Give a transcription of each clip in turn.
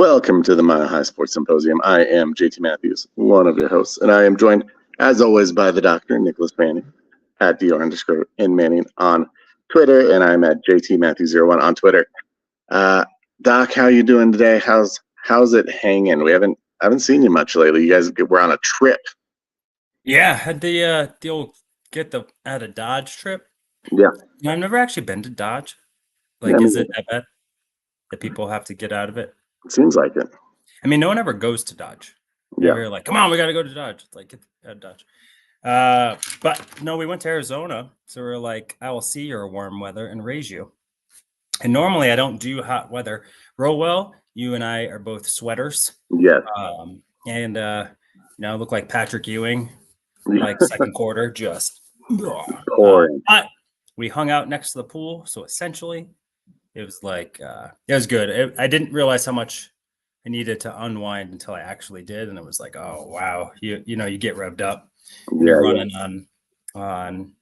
Welcome to the Mile High Sports Symposium. I am JT Matthews, one of your hosts, and I am joined, as always, by the Dr. Nicholas Manning at @DR_Manning on Twitter, and I'm at JTMatthews01 on Twitter. Doc, how you doing today? How's it hanging? We haven't seen you much lately. You guys were on a trip. Yeah, had the old at a Dodge trip. Yeah. I've never actually been to Dodge. Yeah, Is it that bad that people have to get out of it? it seems like it. I mean, no one ever goes to Dodge. Yeah. You're like, come on, we got to go to Dodge. It's like, get out of Dodge. But no, we went to Arizona. So we're like, I will see your warm weather and raise you. And normally I don't do hot weather real well. You and I are both sweaters. Yes. Look like Patrick Ewing, like second quarter, just pouring. But we hung out next to the pool. So essentially it was like, it was good. I didn't realize how much I needed to unwind until I actually did. And it was like, oh, wow. You get revved up. You're running on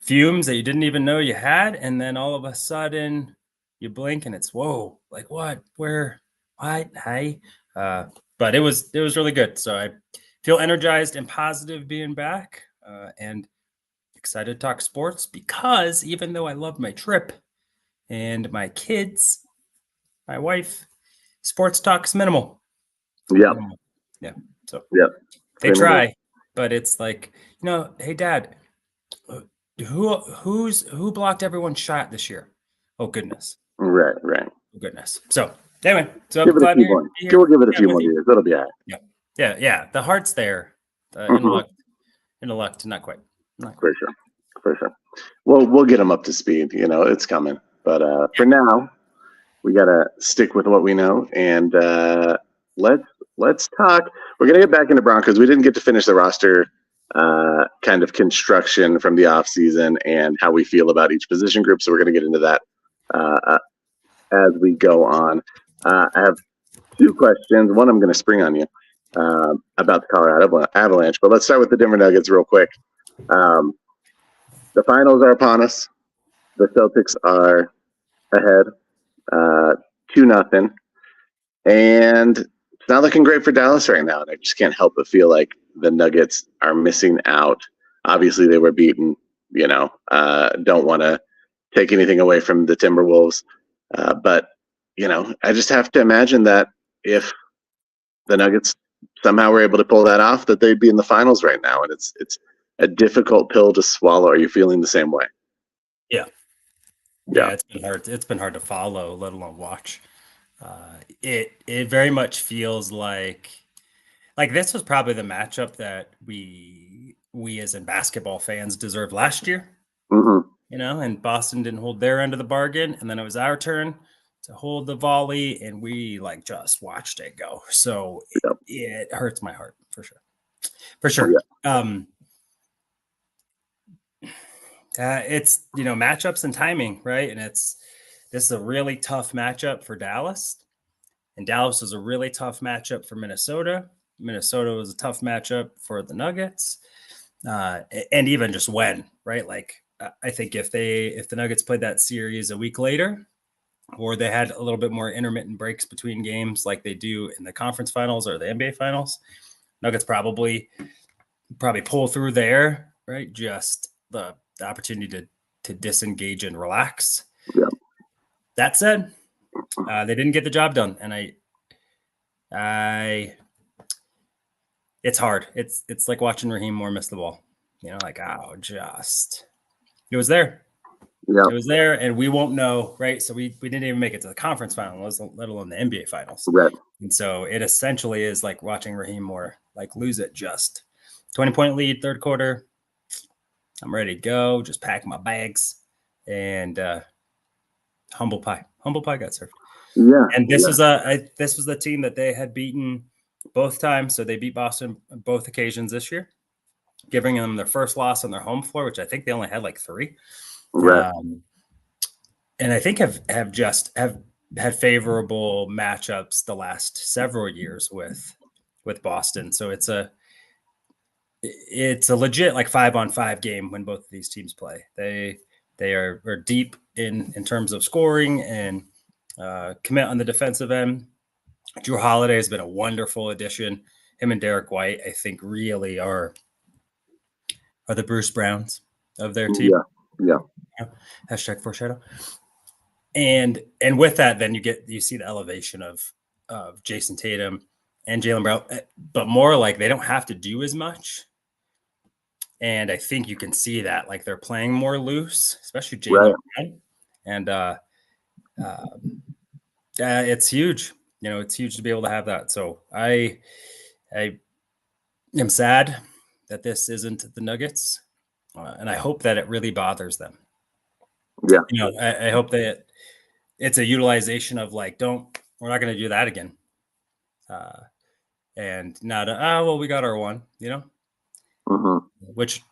fumes that you didn't even know you had. And then all of a sudden you blink and it's, whoa, like what, where, what, hi. But it was really good. So I feel energized and positive being back and excited to talk sports, because even though I love my trip and my kids, my wife, sports talk's minimal. Yeah. Yeah. So they try, but it's like, hey, Dad, who blocked everyone's shot this year? Oh, goodness. Right. Oh, goodness. So anyway, we'll give it a few more years. That'll be all right. Yeah. The heart's there. Intellect, not quite. For sure. Well, we'll get them up to speed. It's coming. But for now, we gotta stick with what we know, and let's talk. We're gonna get back into Broncos. We didn't get to finish the roster kind of construction from the offseason and how we feel about each position group. So we're gonna get into that as we go on. I have two questions. One, I'm gonna spring on you about the Colorado Avalanche, but let's start with the Denver Nuggets real quick. The finals are upon us. The Celtics are ahead, 2-0, and it's not looking great for Dallas right now. And I just can't help but feel like the Nuggets are missing out. Obviously, they were beaten. Don't want to take anything away from the Timberwolves, but I just have to imagine that if the Nuggets somehow were able to pull that off, that they'd be in the finals right now. And it's a difficult pill to swallow. Are you feeling the same way? Yeah, it's been hard. It's been hard to follow, let alone watch. It very much feels like this was probably the matchup that we as in basketball fans deserved last year. Mm-hmm. And Boston didn't hold their end of the bargain, and then it was our turn to hold the volley, and we just watched it go. So it hurts my heart for sure. Yeah. It's matchups and timing, right? And this is a really tough matchup for Dallas, and Dallas is a really tough matchup for Minnesota. Minnesota was a tough matchup for the Nuggets, and even just when, right? I think if the Nuggets played that series a week later, or they had a little bit more intermittent breaks between games like they do in the conference finals or the NBA finals, Nuggets probably pull through there, right? Just the opportunity to disengage and relax. Yeah. That said, they didn't get the job done, and it's hard. It's like watching Raheem Moore miss the ball. It was there. Yeah. It was there, and we won't know, right? So we didn't even make it to the conference final, let alone the NBA finals. Right. And so it essentially is like watching Raheem Moore lose it. Just 20-point lead, third quarter. I'm ready to go. Just pack my bags, and humble pie got served. Yeah. And this was the team that they had beaten both times. So they beat Boston on both occasions this year, giving them their first loss on their home floor, which I think they only had 3. Right. And I think have had favorable matchups the last several years with Boston. So it's a legit 5-on-5 game when both of these teams play. They are deep in terms of scoring and commit on the defensive end. Drew Holiday has been a wonderful addition. Him and Derek White, I think, really are the Bruce Browns of their team. Yeah. Hashtag foreshadow. And with that, then you see the elevation of Jason Tatum and Jaylen Brown, but more like they don't have to do as much. And I think you can see that, like they're playing more loose, especially Jaylen Brown. And it's huge. It's huge to be able to have that. So I am sad that this isn't the Nuggets, and I hope that it really bothers them. Yeah. I hope that it's a utilization of like, we're not going to do that again. And not, well, we got our one, which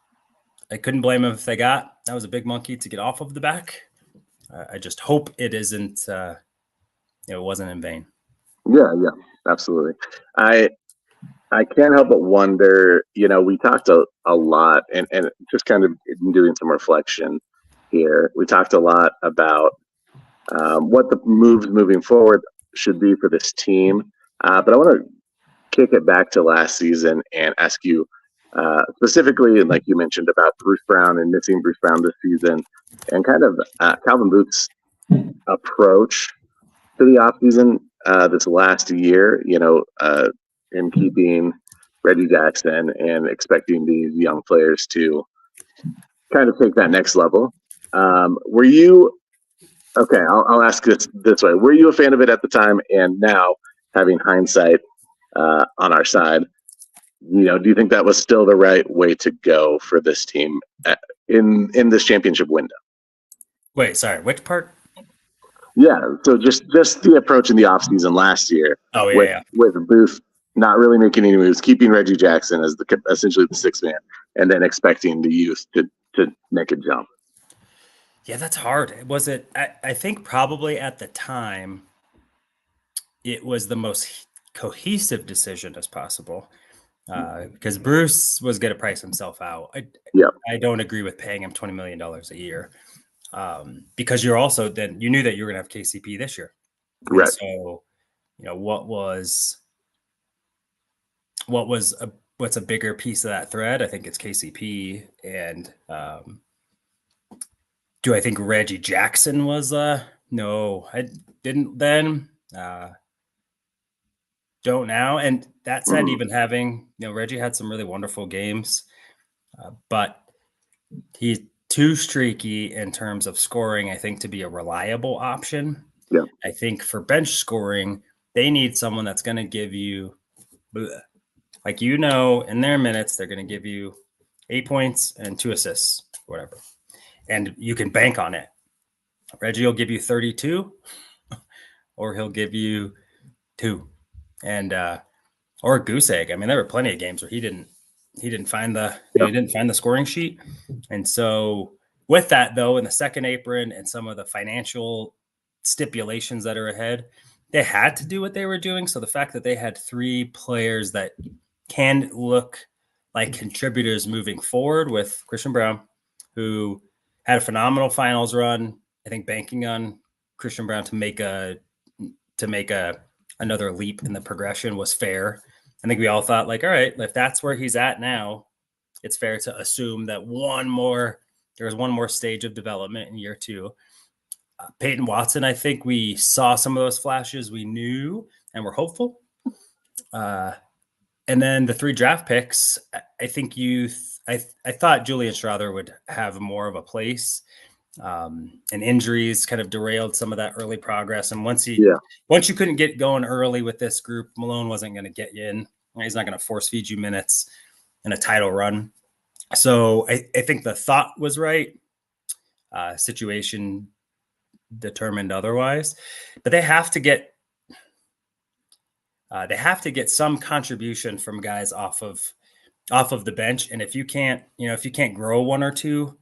I couldn't blame them if they got. That was a big monkey to get off of the back. I just hope it isn't, it wasn't in vain. Yeah, absolutely. I can't help but wonder, we talked a lot and just kind of doing some reflection here. We talked a lot about what the moves moving forward should be for this team. But I want to kick it back to last season and ask you specifically, and like you mentioned about Bruce Brown and missing Bruce Brown this season, and kind of Calvin Booth's approach to the offseason this last year, in keeping Reggie Jackson and expecting these young players to kind of take that next level. Were you, okay, I'll ask this way. Were you a fan of it at the time? And now, having hindsight on our side, do you think that was still the right way to go for this team in this championship window? Wait, sorry, which part? Yeah, so just the approach in the offseason last year. Oh, yeah, with Booth not really making any moves, keeping Reggie Jackson as essentially the sixth man, and then expecting the youth to make a jump. Yeah, that's hard. Was it? I think probably at the time, it was the most cohesive decision as possible, because Bruce was going to price himself out. I don't agree with paying him $20 million a year, because you're also then you knew that you were going to have KCP this year, right? So, what's a bigger piece of that thread? I think it's KCP. And do I think Reggie Jackson was no, I didn't then. Don't now. And that said, even having, Reggie had some really wonderful games, but he's too streaky in terms of scoring, I think, to be a reliable option. Yeah. I think for bench scoring, they need someone that's going to give you, like, in their minutes, they're going to give you 8 points and 2 assists, whatever. And you can bank on it. Reggie will give you 32 or he'll give you 2. And or a goose egg. I mean, there were plenty of games where he didn't find the scoring sheet. And so with that, though, in the second apron and some of the financial stipulations that are ahead, they had to do what they were doing. So the fact that they had 3 players that can look like contributors moving forward, with Christian Brown, who had a phenomenal finals run, I think banking on Christian Brown to make another leap in the progression was fair. I think we all thought, like, all right, if that's where he's at now, it's fair to assume that there's one more stage of development in year 2. Peyton Watson, I think we saw some of those flashes we knew and were hopeful. And then the 3 draft picks, I think I thought Julian Strawther would have more of a place. And injuries kind of derailed some of that early progress. And once you couldn't get going early with this group, Malone wasn't going to get you in. He's not going to force feed you minutes in a title run. So I think the thought was right. Situation determined otherwise, but they have to get some contribution from guys off of the bench. And if you can't grow 1 or 2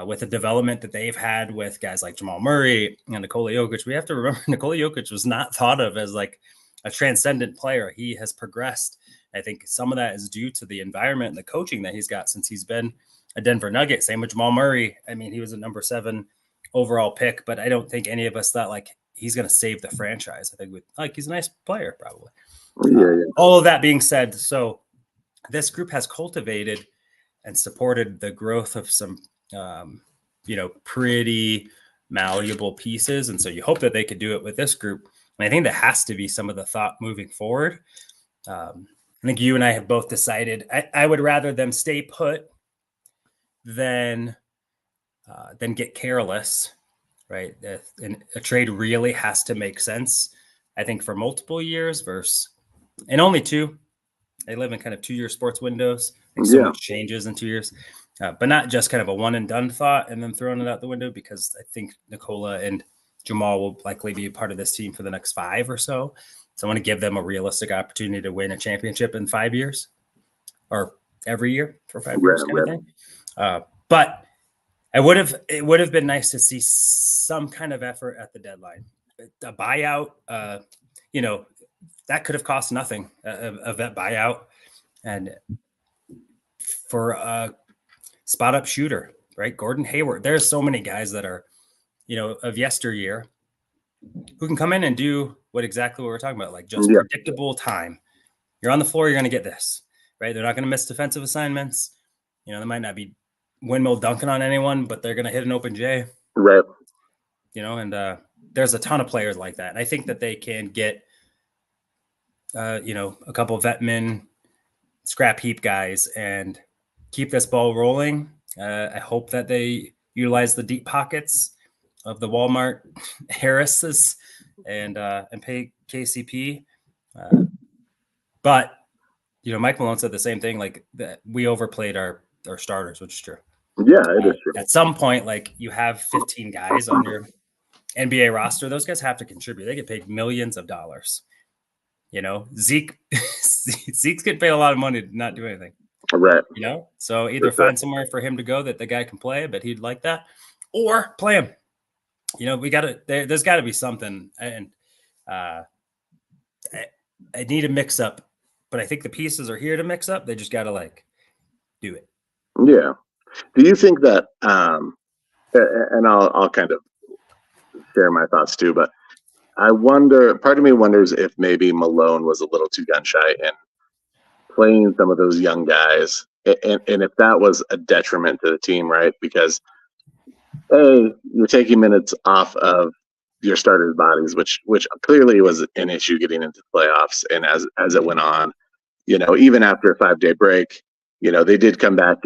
with the development that they've had with guys like Jamal Murray and Nikola Jokic, we have to remember Nikola Jokic was not thought of as like a transcendent player. He has progressed. I think some of that is due to the environment and the coaching that he's got since he's been a Denver Nugget. Same with Jamal Murray. I mean, he was a number 7 overall pick, but I don't think any of us thought like he's going to save the franchise. I think he's a nice player, probably. Yeah. All of that being said, so this group has cultivated and supported the growth of some, pretty malleable pieces. And so you hope that they could do it with this group. And I think that has to be some of the thought moving forward. I think you and I have both decided I would rather them stay put than get careless, right? And a trade really has to make sense, I think, for multiple years and only 2. They live in kind of 2-year sports windows. I think so much changes in 2 years, but not just kind of a one and done thought and then throwing it out the window, because I think Nikola and Jamal will likely be a part of this team for the next 5 or so. So I want to give them a realistic opportunity to win a championship in 5 years, or every year for 5 years kind of thing. But it would have been nice to see some kind of effort at the deadline. A buyout, that could have cost nothing, a vet buyout, and for a spot up shooter, right? Gordon Hayward. There's so many guys that are, of yesteryear who can come in and do exactly what we're talking about, like just predictable time. You're on the floor, you're going to get this, right? They're not going to miss defensive assignments. They might not be windmill dunking on anyone, but they're going to hit an open J. Right. And there's a ton of players like that. And I think that they can get, a couple of vetmen, scrap heap guys, and keep this ball rolling. I hope that they utilize the deep pockets of the Walmart Harris's and pay KCP. But Mike Malone said the same thing, like that we overplayed our starters, which is true. Yeah, it is true. At some point, like you have 15 guys on your NBA roster, those guys have to contribute. They get paid millions of dollars. Zeke's getting paid a lot of money to not do anything. Right. So either find somewhere for him to go that the guy can play, but he'd like that, or play him. There's got to be something. And I need a mix up, but I think the pieces are here to mix up. They just got to do it. Yeah. Do you think that, and I'll kind of share my thoughts too, but I wonder, part of me wonders if maybe Malone was a little too gun shy in playing some of those young guys, and if that was a detriment to the team, right? Because you're taking minutes off of your starters' bodies, which clearly was an issue getting into the playoffs, and as it went on, even after a 5-day break, they did come back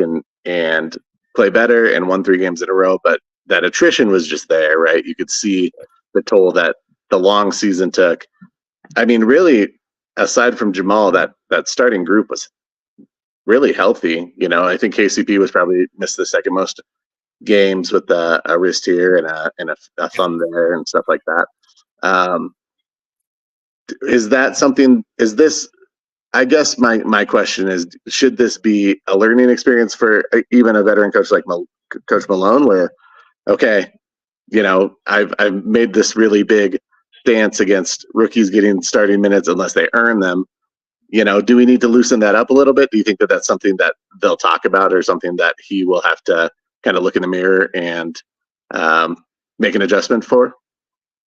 and play better and won 3 games in a row, but that attrition was just there, right? You could see the toll that the long season took. I mean, really, aside from Jamal, that starting group was really healthy. I think KCP was probably missed the second most games with a wrist here and a thumb there and stuff like that. Is that something? Is this? I guess my question is: should this be a learning experience for even a veteran coach like Coach Malone, where I've made this really big stance against rookies getting starting minutes unless they earn them. Do we need to loosen that up a little bit? Do you think that that's something that they'll talk about, or something that he will have to kind of look in the mirror and make an adjustment for?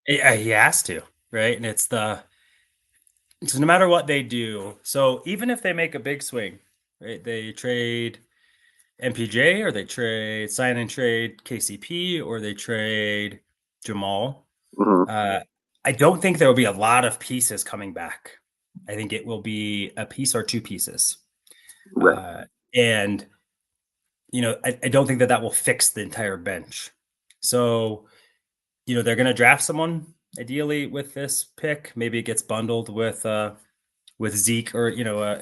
Yeah, he has to, right? And so no matter what they do, so even if they make a big swing, right? They trade MPJ, or they sign and trade KCP, or they trade Jamal. Mm-hmm. I don't think there will be a lot of pieces coming back. I think it will be a piece or 2 pieces. Right. And, I don't think that will fix the entire bench. So, they're going to draft someone ideally with this pick. Maybe it gets bundled with Zeke, or,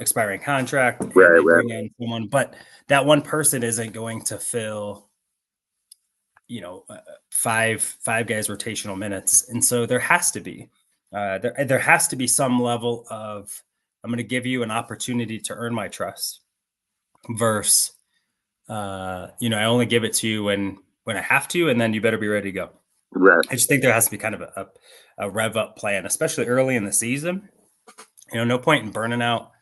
expiring contract. And Right. bring in someone, but that one person isn't going to fill, 5 guys rotational minutes. And so there has to be, there has to be some level of, I'm going to give you an opportunity to earn my trust versus, I only give it to you when I have to, and then you better be ready to go. Right. I just think there has to be kind of a rev up plan, especially early in the season. No point in burning out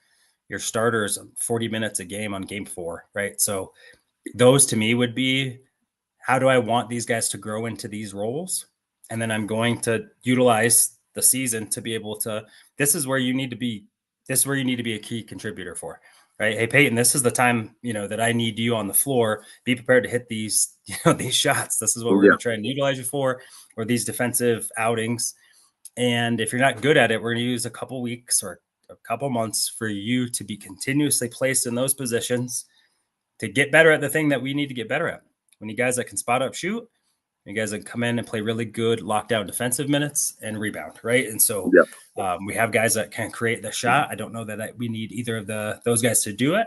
your starters 40 minutes a game on game 4, right? So those to me would be, how do I want these guys to grow into these roles? and then I'm going to utilize the season to be able to. This is where you need to be. This is where you need to be a key contributor for, right? Hey, Peyton, this is the time, that I need you on the floor. Be prepared to hit these, these shots. This is what we're going to try and utilize you for, or these defensive outings. And if you're not good at it, we're going to use a couple weeks or a couple months for you to be continuously placed in those positions to get better at the thing that we need to get better at. We need guys that can spot up, shoot. You guys that come in and play really good lockdown defensive minutes and rebound, right? And so we have guys that can create the shot. I don't know that we need either of those guys to do it,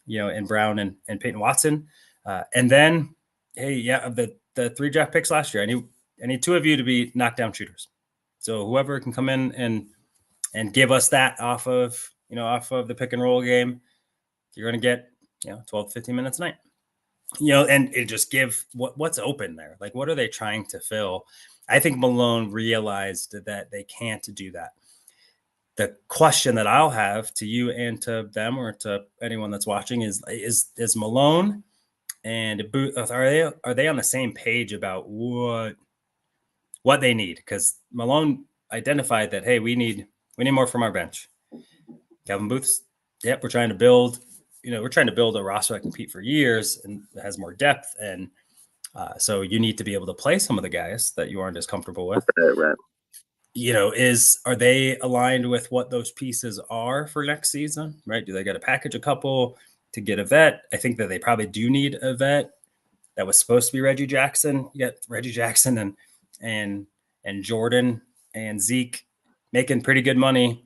in Brown and Peyton Watson. And then, hey, of the 3 draft picks last year, I need 2 of you to be knockdown shooters. So whoever can come in and give us that off of the pick and roll game, you're going to get 12 to 15 minutes a night. And it just give what's open there. Like, what are they trying to fill? I think Malone realized that they can't do that. The question that I'll have to you and to them or to anyone that's watching is Malone and Booth, are they on the same page about what they need? Because Malone identified that, hey, we need more from our bench. Calvin Booth's, we're trying to build. We're trying to build a roster that can compete for years and has more depth. And so you need to be able to play some of the guys that you aren't as comfortable with. Right. Are they aligned with what those pieces are for next season? Right? Do they got to package a couple to get a vet? I think that they probably do need a vet. That was supposed to be Reggie Jackson. You got Reggie Jackson and Jordan and Zeke making pretty good money,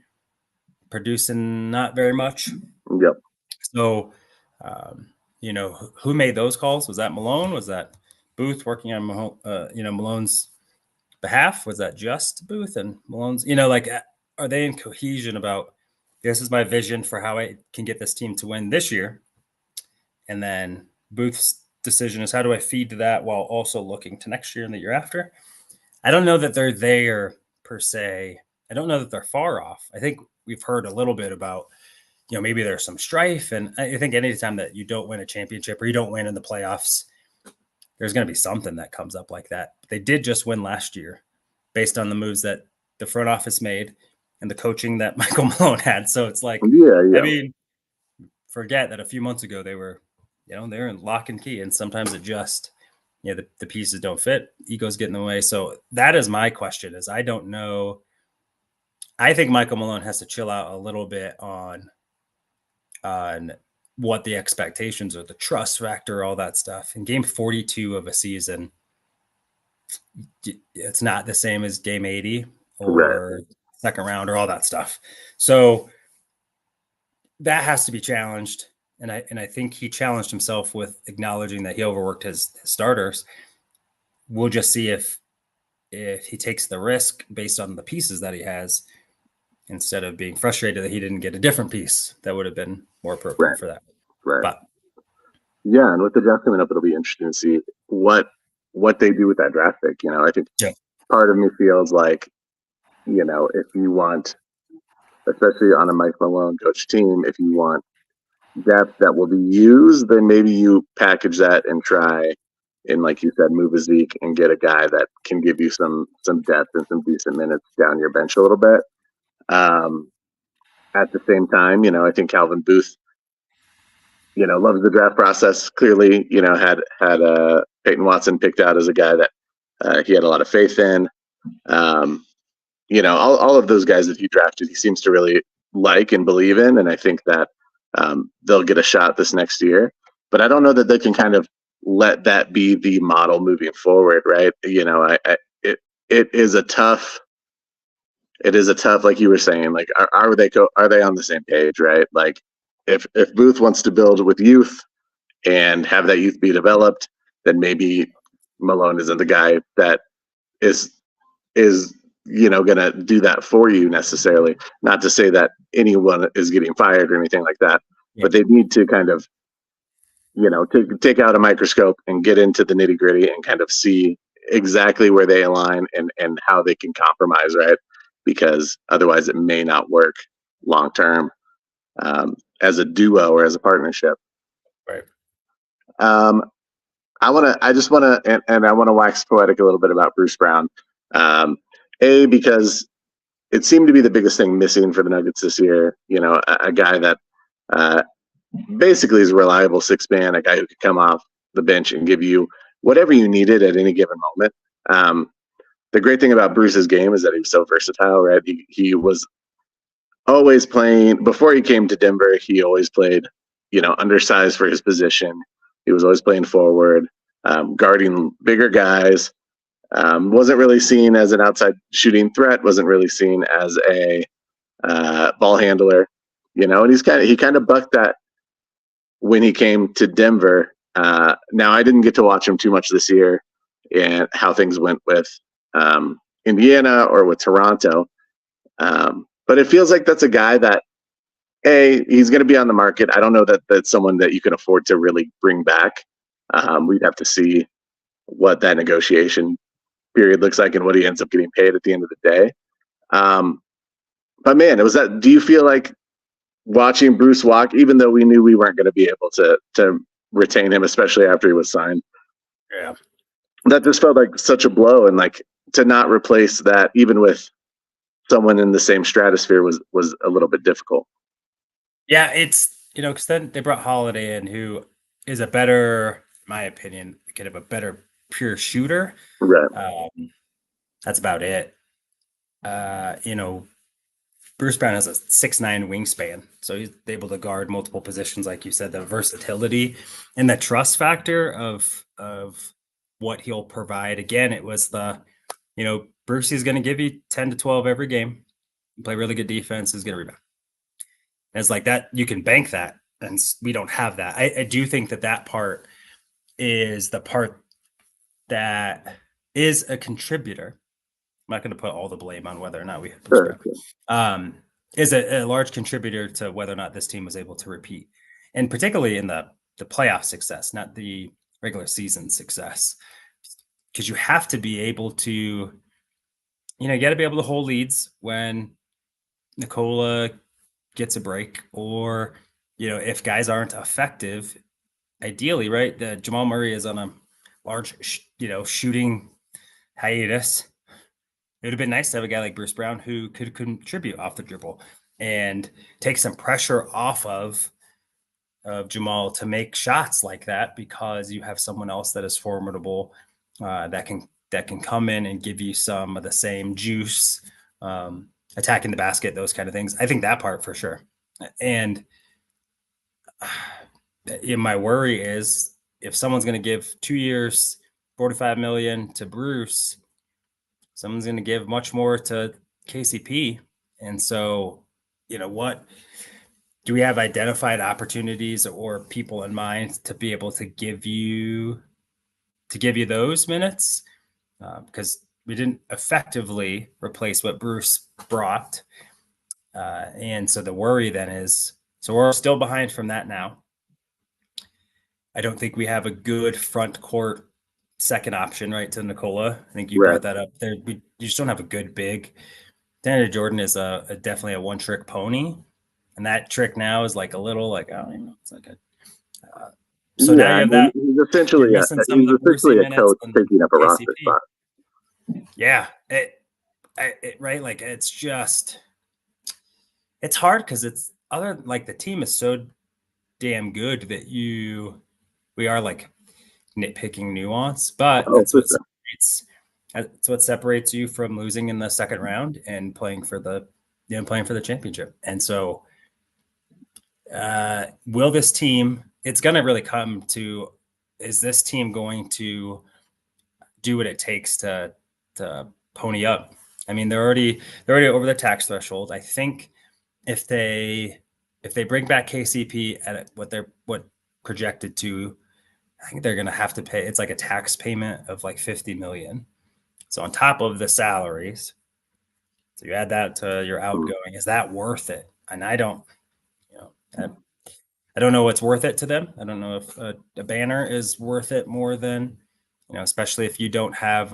producing not very much. Yep. So, who made those calls? Was that Malone? Was that Booth working on, Malone's behalf? Was that just Booth and Malone's? Are they in cohesion about this is my vision for how I can get this team to win this year? And then Booth's decision is how do I feed to that while also looking to next year and the year after? I don't know that they're there per se. I don't know that they're far off. I think we've heard a little bit about maybe there's some strife. And I think anytime that you don't win a championship or you don't win in the playoffs, there's going to be something that comes up like that. They did just win last year based on the moves that the front office made and the coaching that Michael Malone had. So it's like, I mean, forget that a few months ago they were, they're in lock and key. And sometimes it just, the pieces don't fit. Egos get in the way. So that is my question is I don't know. I think Michael Malone has to chill out a little bit on what the expectations are, the trust factor, all that stuff. In game 42 of a season, it's not the same as game 80 or second round or all that stuff. So that has to be challenged. And I think he challenged himself with acknowledging that he overworked his starters. We'll just see if he takes the risk based on the pieces that he has, instead of being frustrated that he didn't get a different piece that would have been more appropriate for that. Right. But, and with the draft coming up, it'll be interesting to see what they do with that draft pick. I think part of me feels like, if you want, especially on a Mike Malone coach team, if you want depth that will be used, then maybe you package that and try and, like you said, move a Zeke and get a guy that can give you some depth and some decent minutes down your bench a little bit. At the same time, I think Calvin Booth, loves the draft process. Clearly, had Peyton Watson picked out as a guy that he had a lot of faith in. All of those guys that he drafted, he seems to really like and believe in. And I think that they'll get a shot this next year. But I don't know that they can kind of let that be the model moving forward, right? It is a tough, like you were saying, like, are they on the same page, right? Like, if Booth wants to build with youth and have that youth be developed, then maybe Malone isn't the guy that is going to do that for you necessarily. Not to say that anyone is getting fired or anything like that, but they need to kind of, take out a microscope and get into the nitty gritty and kind of see exactly where they align and how they can compromise, right? Because otherwise it may not work long term as a duo or as a partnership. Right. I want to wax poetic a little bit about Bruce Brown. Because it seemed to be the biggest thing missing for the Nuggets this year. A guy that basically is a reliable six man, a guy who could come off the bench and give you whatever you needed at any given moment. The great thing about Bruce's game is that he was so versatile, right? He was always playing, before he came to Denver, he always played, undersized for his position. He was always playing forward, guarding bigger guys. Wasn't really seen as an outside shooting threat, wasn't really seen as a ball handler, and he kind of bucked that when he came to Denver. Now, I didn't get to watch him too much this year and how things went with Indiana or with Toronto. But it feels like that's a guy that, he's going to be on the market. I don't know that that's someone that you can afford to really bring back. We'd have to see what that negotiation period looks like and what he ends up getting paid at the end of the day. But man, do you feel like watching Bruce walk, even though we knew we weren't going to be able to retain him, especially after he was signed? Yeah. That just felt like such a blow, and like to not replace that even with someone in the same stratosphere was a little bit difficult. Yeah, it's because then they brought Holiday in, who is a better, in my opinion, kind of a better pure shooter. Right. That's about it. Bruce Brown has a 6'9" wingspan, so he's able to guard multiple positions, like you said. The versatility and the trust factor of what he'll provide. Again, it was Bruce is going to give you 10 to 12 every game, play really good defense, is going to rebound. And it's like that, you can bank that, and we don't have that. I do think that part is the part that is a contributor. I'm not going to put all the blame on whether or not we have Bruce Brown. Is a large contributor to whether or not this team was able to repeat, and particularly in the playoff success, not the regular season success, because you have to be able to, you got to be able to hold leads when Nikola gets a break, or if guys aren't effective. Ideally, right, that Jamal Murray is on a large shooting hiatus. It would have been nice to have a guy like Bruce Brown who could contribute off the dribble and take some pressure off of Jamal to make shots like that, because you have someone else that is formidable, that can come in and give you some of the same juice, attacking the basket, those kind of things. I think that part for sure. And my worry is if someone's going to give 2 years, $45 million to Bruce, someone's going to give much more to KCP. And so, what do we have identified opportunities or people in mind to be able to give you those minutes? Because we didn't effectively replace what Bruce brought. And so the worry then is, so we're still behind from that now. I don't think we have a good front court second option, right, to Nikola. I think you brought that up there. You just don't have a good big. DeAndre Jordan is definitely a one-trick pony, and that trick now is like a little like, I don't even know. It's like so now you have that. He's essentially a coach taking up a roster spot. Yeah, right. Like it's hard because it's the team is so damn good that we are like nitpicking nuance, but that's what separates you from losing in the second round and playing for the championship. And so will this team, it's going to really come to, is this team going to do what it takes to pony up? I mean, they're already over the tax threshold. I think if they bring back KCP at what projected to, I think they're going to have to pay. It's like a tax payment of like $50 million. So on top of the salaries, so you add that to your outgoing. Is that worth it? And I don't know what's worth it to them. I don't know if a banner is worth it more than, especially if you don't have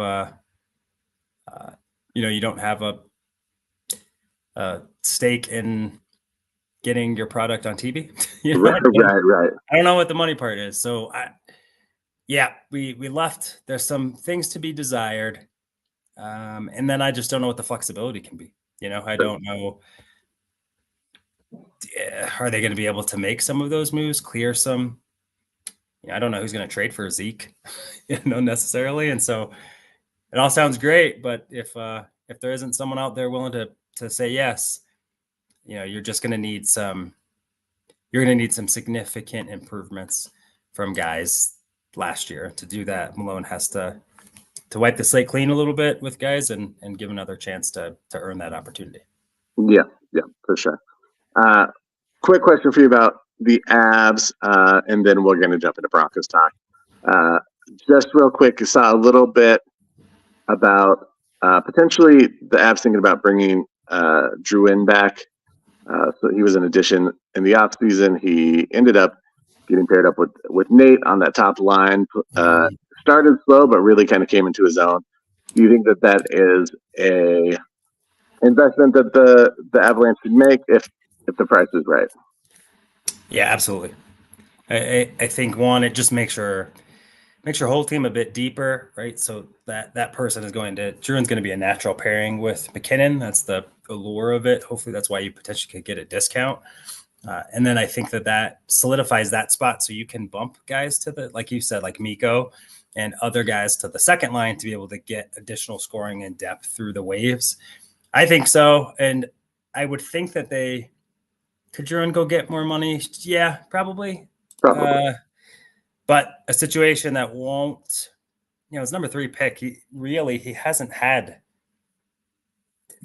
you don't have a stake in getting your product on TV. Right. I don't know what the money part is. So we left. There's some things to be desired. And then I just don't know what the flexibility can be. I don't know. Are they going to be able to make some of those moves, clear some? I don't know who's going to trade for Zeke, necessarily. And so it all sounds great, but if there isn't someone out there willing to say yes, you're just going to need some. You're going to need some significant improvements from guys last year to do that. Malone has to wipe the slate clean a little bit with guys and give another chance to earn that opportunity. Yeah, for sure. Quick question for you about the Avs, and then we're going to jump into Broncos talk. Just real quick, I saw a little bit about potentially the Avs thinking about bringing Drouin back. So he was an addition in the offseason. He ended up getting paired up with Nate on that top line. Started slow, but really kind of came into his own. Do you think that is a investment that the Avalanche should make if the price is right? Yeah, absolutely. I think one, it just makes your whole team a bit deeper, right? So that person is Drouin's going to be a natural pairing with McKinnon. That's the allure of it. Hopefully that's why you potentially could get a discount. And then I think that solidifies that spot. So you can bump guys to like you said, like Mikko and other guys to the second line to be able to get additional scoring and depth through the waves. I think so. And I would think that could Drouin go get more money? Yeah, probably. But a situation that won't, his number 3 pick, he hasn't had,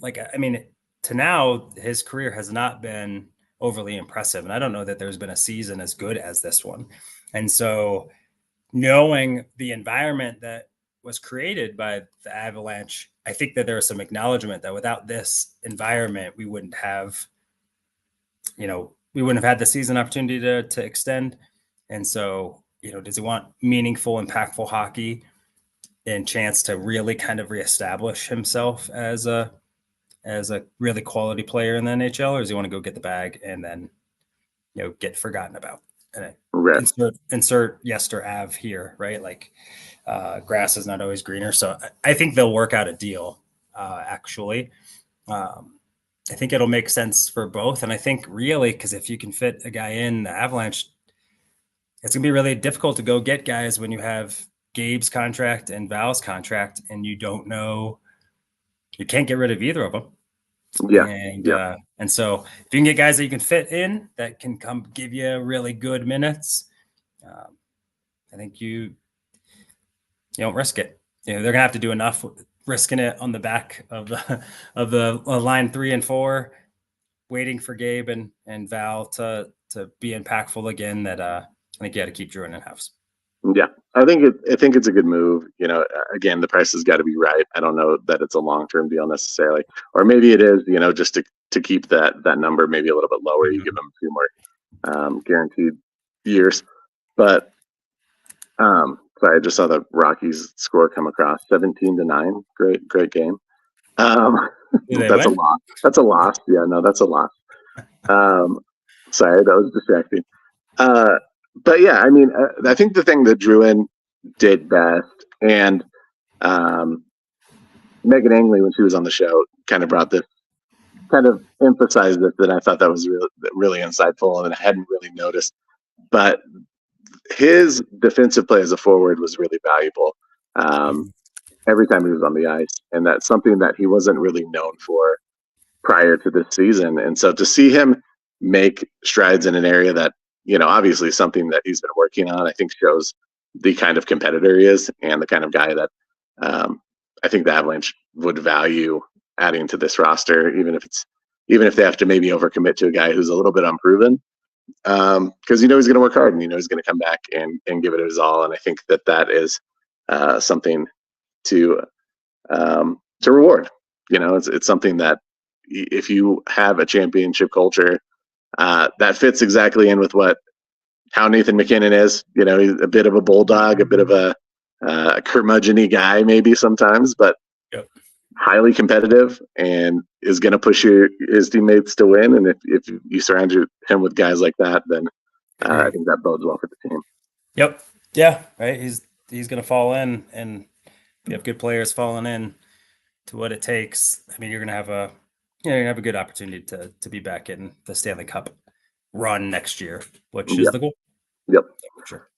to now, his career has not been overly impressive. And I don't know that there's been a season as good as this one. And so knowing the environment that was created by the Avalanche, I think that there was some acknowledgement that without this environment, we wouldn't have had the season opportunity to extend. And so, does he want meaningful, impactful hockey and chance to really kind of reestablish himself as a really quality player in the NHL, or does he want to go get the bag and then, get forgotten about? And insert Yester Av here, right? Like grass is not always greener. So I think they'll work out a deal, actually. I think it'll make sense for both. And I think really, because if you can fit a guy in the Avalanche, it's going to be really difficult to go get guys when you have Gabe's contract and Val's contract, and you don't know, you can't get rid of either of them. Yeah. And so if you can get guys that you can fit in that can come give you really good minutes, I think you don't risk it. They're going to have to do enough risking it on the back of the line 3 and 4, waiting for Gabe and Val to be impactful again, that I think you got to keep Drouin in house. Yeah, I think it's a good move. Again, the price has got to be right. I don't know that it's a long-term deal necessarily, or maybe it is. Just to keep that number maybe a little bit lower. You give them a few more guaranteed years. But sorry, I just saw the Rockies score come across 17-9. Great game. That's a loss. That's a loss. Yeah, no, that's a loss. Sorry, that was distracting. But yeah, I think the thing that Drouin did best, and Megan Angley, when she was on the show, kind of emphasized this, that I thought that was really insightful and I hadn't really noticed. But his defensive play as a forward was really valuable every time he was on the ice, and that's something that he wasn't really known for prior to this season. And so to see him make strides in an area that, obviously something that he's been working on, I think shows the kind of competitor he is and the kind of guy that I think the Avalanche would value adding to this roster, even if they have to maybe overcommit to a guy who's a little bit unproven, because he's going to work hard and he's going to come back and give it his all. And I think that is something to reward. It's something that if you have a championship culture, that fits exactly in with how Nathan McKinnon is. He's a bit of a bulldog, a bit of a curmudgeon-y guy maybe sometimes, but highly competitive and is going to push his teammates to win. And if you surround him with guys like that, then I think that bodes well for the team. Yep. Yeah. Right. He's going to fall in, and if you have good players falling in, to what it takes, I mean, you're gonna have a good opportunity to be back in the Stanley Cup run next year, which is Yep. the goal. Yep. For sure.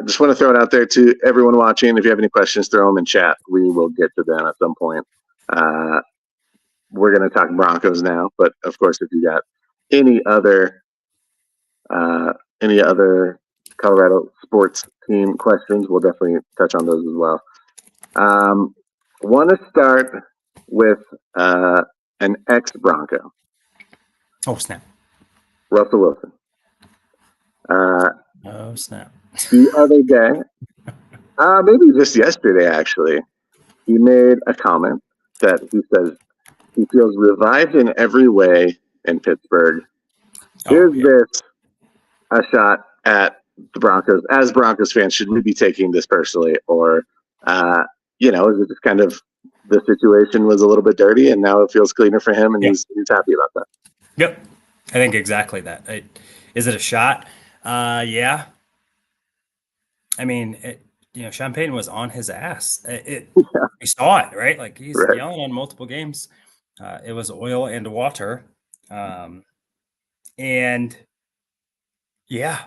Just want to throw it out there to everyone watching. If you have any questions, throw them in chat. We will get to them at some point. We're going to talk Broncos now, but of course, if you got any other Colorado sports team questions, we'll definitely touch on those as well. Want to start with an ex-Bronco. Oh, snap. Russell Wilson. Oh, snap. The other day, maybe just yesterday, actually, he made a comment that he says he feels revived in every way in Pittsburgh. Is this a shot at the Broncos? As Broncos fans, should we be taking this personally? Or, is it just kind of the situation was a little bit dirty and now it feels cleaner for him and he's happy about that? Yep. I think exactly that. Is it a shot? Yeah. I mean, Sean Payton was on his ass. We saw it, right? Like he's yelling on multiple games. It was oil and water. And yeah,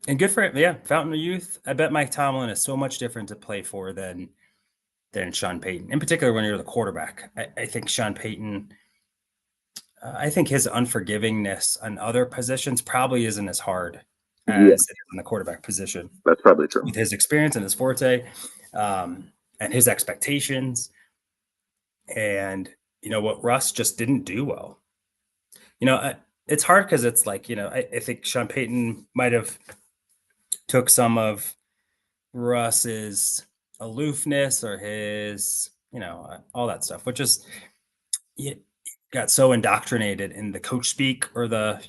and good for him. Yeah, fountain of youth. I bet Mike Tomlin is so much different to play for than Sean Payton, in particular when you're the quarterback. I think Sean Payton, I think his unforgivingness on other positions probably isn't as hard as it is in the quarterback position. That's probably true. With his experience and his forte, and his expectations, and what Russ just didn't do well. It's hard because it's like I think Sean Payton might have took some of Russ's aloofness or his all that stuff, which is got so indoctrinated in the coach speak or the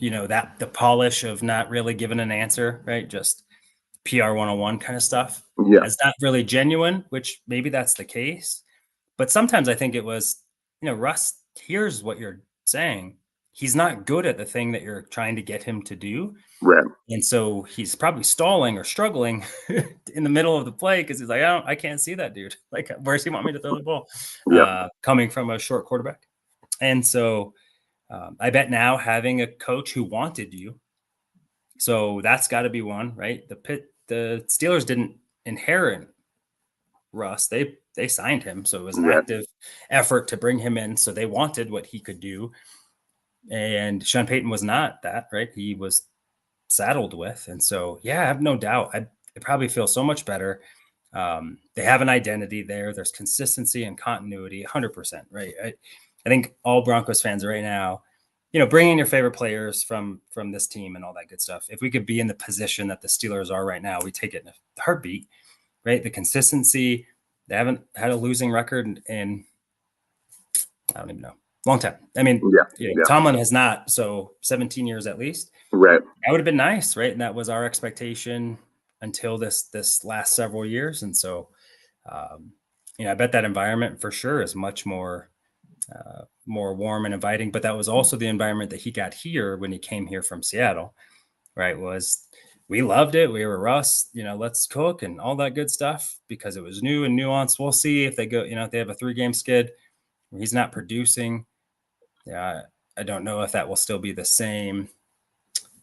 the polish of not really giving an answer, right? Just PR 101 kind of stuff. Yeah. It's not really genuine, which maybe that's the case. But sometimes I think it was, Russ hears what you're saying. He's not good at the thing that you're trying to get him to do. Right. And so he's probably stalling or struggling in the middle of the play because he's like, I can't see that dude. Like, where's he want me to throw the ball? Coming from a short quarterback. And so I bet now having a coach who wanted you, so that's got to be one, right? The Steelers didn't inherit Russ. They signed him. So it was an active effort to bring him in. So they wanted what he could do. And Sean Payton was not that, right? He was saddled with. And so, I have no doubt. I probably feel so much better. They have an identity there. There's consistency and continuity, 100%, right? I think all Broncos fans right now, bring in your favorite players from this team and all that good stuff. If we could be in the position that the Steelers are right now, we take it in a heartbeat, right? The consistency, they haven't had a losing record in, I don't even know, long time. I mean, Tomlin has not, so 17 years at least. Right. That would have been nice, right? And that was our expectation until this last several years. And so, I bet that environment for sure is much more warm and inviting, but that was also the environment that he got here when he came here from Seattle, right? We loved it. We were Russ, let's cook and all that good stuff because it was new and nuanced. We'll see if they go, if they have a 3-game skid, he's not producing. I don't know if that will still be the same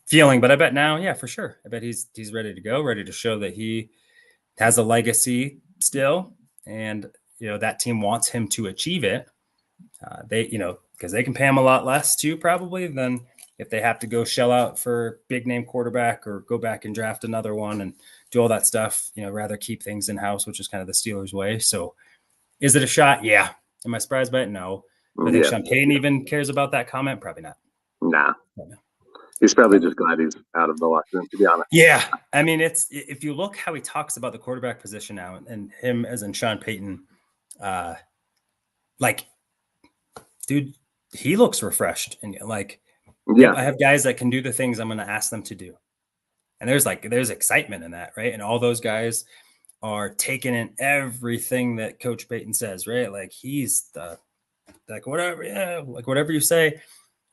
feeling, but I bet now, for sure. I bet he's ready to go, ready to show that he has a legacy still. And, that team wants him to achieve it. Because they can pay him a lot less too, probably, than if they have to go shell out for big name quarterback or go back and draft another one and do all that stuff, rather keep things in house, which is kind of the Steelers way. So is it a shot? Yeah. Am I surprised by it? No. Do I think Sean Payton even cares about that comment? Probably not. Nah. He's probably just glad he's out of the locker room, to be honest. Yeah. I mean, if you look how he talks about the quarterback position now and him as in Sean Payton, dude, he looks refreshed and I have guys that can do the things I'm going to ask them to do. And there's excitement in that, right? And all those guys are taking in everything that Coach Payton says, right? Like he's whatever you say.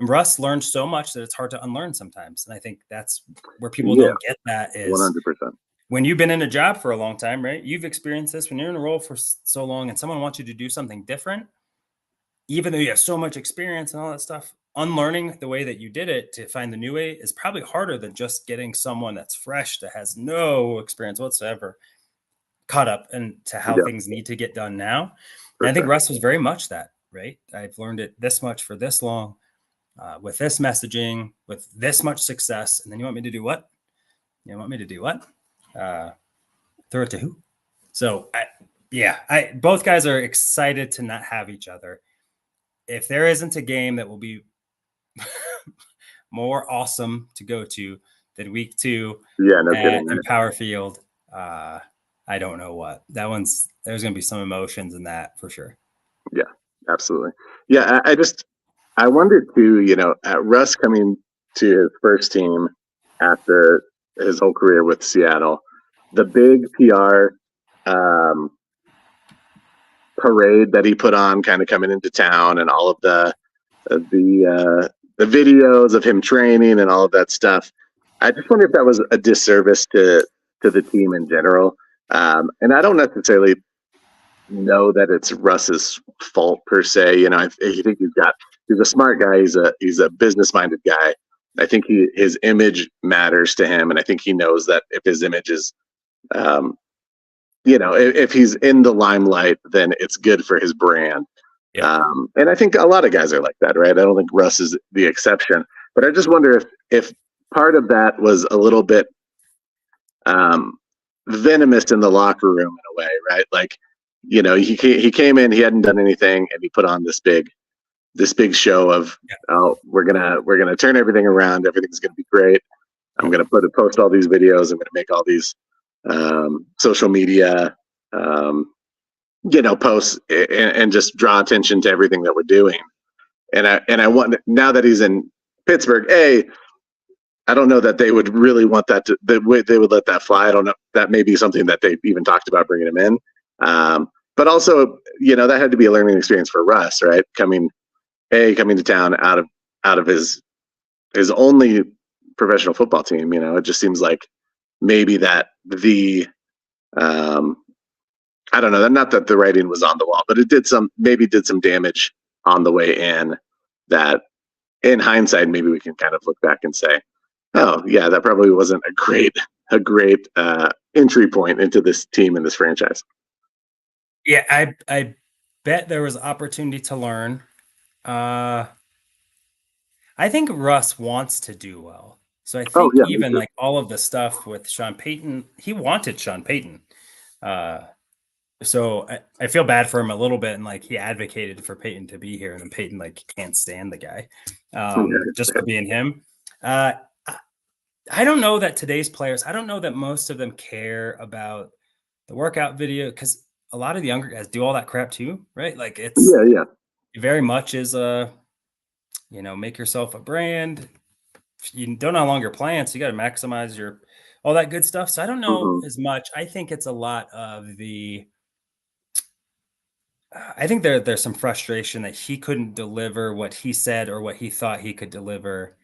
And Russ learned so much that it's hard to unlearn sometimes. And I think that's where people don't get that is 100%. When you've been in a job for a long time, right? You've experienced this when you're in a role for so long and someone wants you to do something different. even though you have so much experience and all that stuff, unlearning the way that you did it to find the new way is probably harder than just getting someone that's fresh, that has no experience whatsoever, caught up and to how things need to get done now. And I think Russ was very much that, right? I've learned it this much for this long, with this messaging, with this much success. And then you want me to do what? You want me to do what? Throw it to who? So both guys are excited to not have each other. If there isn't a game that will be more awesome to go to than week 2 in Power Field, I don't know what. There's going to be some emotions in that for sure. Yeah, absolutely. Yeah, I wondered too, at Russ coming to his first team after his whole career with Seattle, the big PR parade that he put on kind of coming into town, and all of the videos of him training and all of that stuff. I just wonder if that was a disservice to the team in general. And I don't necessarily know that it's Russ's fault per se. I think he's a smart guy. He's a business-minded guy. I think his image matters to him, and I think he knows that if his image is if he's in the limelight, then it's good for his brand. Yeah. And I think a lot of guys are like that, right? I don't think Russ is the exception. But I just wonder if part of that was a little bit venomous in the locker room in a way, right? Like, he came in, he hadn't done anything, and he put on this big show of, we're gonna turn everything around. Everything's gonna be great. I'm gonna post all these videos. I'm gonna make all these social media, posts and just draw attention to everything that we're doing. And I want, now that he's in Pittsburgh, I don't know that they would really want that they would let that fly. I don't know. That may be something that they even talked about bringing him in. But also, that had to be a learning experience for Russ, right? Coming to town out of his only professional football team. It just seems like maybe that I don't know, not that the writing was on the wall, but it did some damage on the way in, that in hindsight, maybe we can kind of look back and say, oh yeah, that probably wasn't a great entry point into this team and this franchise. Yeah, I bet there was opportunity to learn. I think Russ wants to do well. So I think even like all of the stuff with Sean Payton, he wanted Sean Payton. So I feel bad for him a little bit, and like he advocated for Payton to be here, and then Payton like can't stand the guy just for being him. I don't know that today's players, I don't know that most of them care about the workout video, because a lot of the younger guys do all that crap too, right? Like it's very much is make yourself a brand. You don't no longer plan, so you got to maximize all that good stuff. So I don't know as much. I think it's a lot of I think there's some frustration that he couldn't deliver what he said or what he thought he could deliver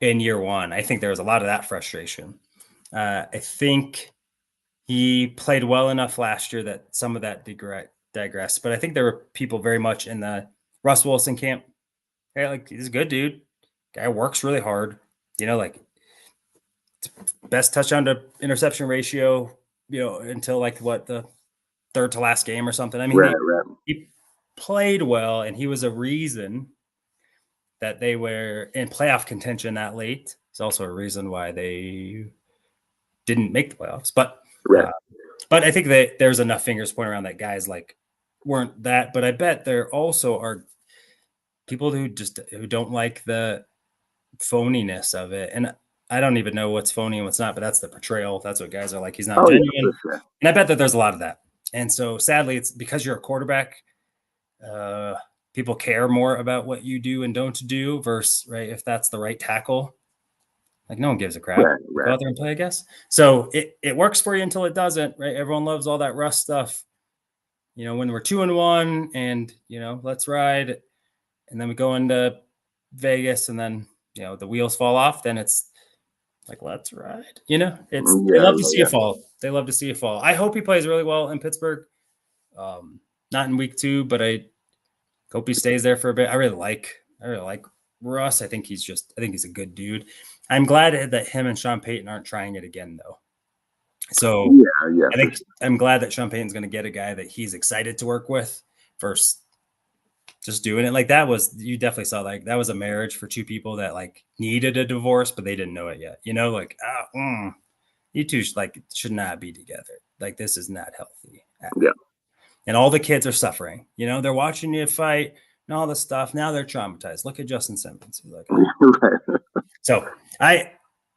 in year one. I think there was a lot of that frustration. I think he played well enough last year that some of that digressed. But I think there were people very much in the Russ Wilson camp. Hey, like, he's a good dude. Guy works really hard. Like best touchdown to interception ratio, until like the third to last game or something. I mean, he played well, and he was a reason that they were in playoff contention that late. It's also a reason why they didn't make the playoffs. But I think that there's enough fingers pointing around that guys like weren't that. But I bet there also are people who don't like the phoniness of it. And I don't even know what's phony and what's not, but that's the portrayal. That's what guys are like. He's not genuine. Yeah, sure. And I bet that there's a lot of that. And so sadly, it's because you're a quarterback. People care more about what you do and don't do versus, right, if that's the right tackle. Like, no one gives a crap. Go out there and play, I guess. So it works for you until it doesn't, right? Everyone loves all that Russ stuff. When we're 2-1 and, let's ride. And then we go into Vegas and then, the wheels fall off. Then it's like, let's ride. They love to see you fall. They love to see you fall. I hope he plays really well in Pittsburgh. Not in week 2, but Hope he stays there for a bit. I really like Russ. I think he's a good dude. I'm glad that him and Sean Payton aren't trying it again, though. So yeah, I think I'm glad that Sean Payton's going to get a guy that he's excited to work with versus just doing it. Like you definitely saw like that was a marriage for two people that like needed a divorce, but they didn't know it yet. You know, like you two should not be together. Like this is not healthy. Yeah. And all the kids are suffering. You know, they're watching you fight and all this stuff. Now they're traumatized. Look at Justin Simmons. He's like, So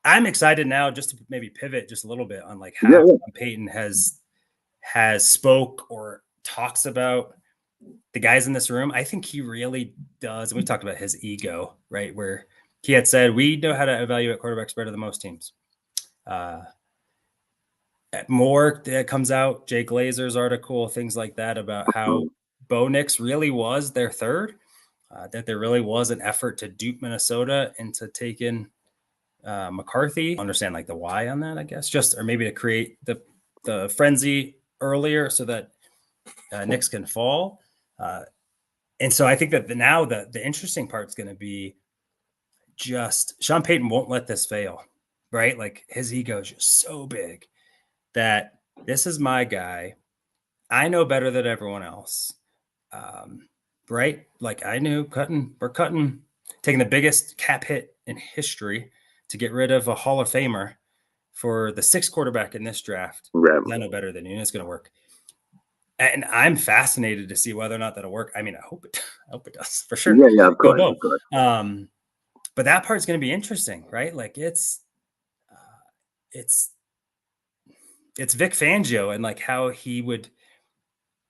I'm excited now just to maybe pivot just a little bit on like how Peyton has spoke or talks about the guys in this room. I think he really does. And we talked about his ego, right? Where he had said, we know how to evaluate quarterbacks better than most teams. More that comes out, Jay Glazer's article, things like that about how Bo Nix really was their third, that there really was an effort to dupe Minnesota into taking McCarthy. Understand like the why on that, I guess, or maybe to create the frenzy earlier so that Nix can fall. And so I think that now the interesting part is going to be just Sean Payton won't let this fail, right? Like his ego is just so big that this is my guy. I know better than everyone else. Right? Like I knew we're taking the biggest cap hit in history to get rid of a Hall of Famer for the sixth quarterback in this draft. Right. I know better than you, and it's going to work. And I'm fascinated to see whether or not that'll work. I mean, I hope it does for sure. Yeah, of course. Of course. But that part's going to be interesting, right? Like it's Vic Fangio and like how he would,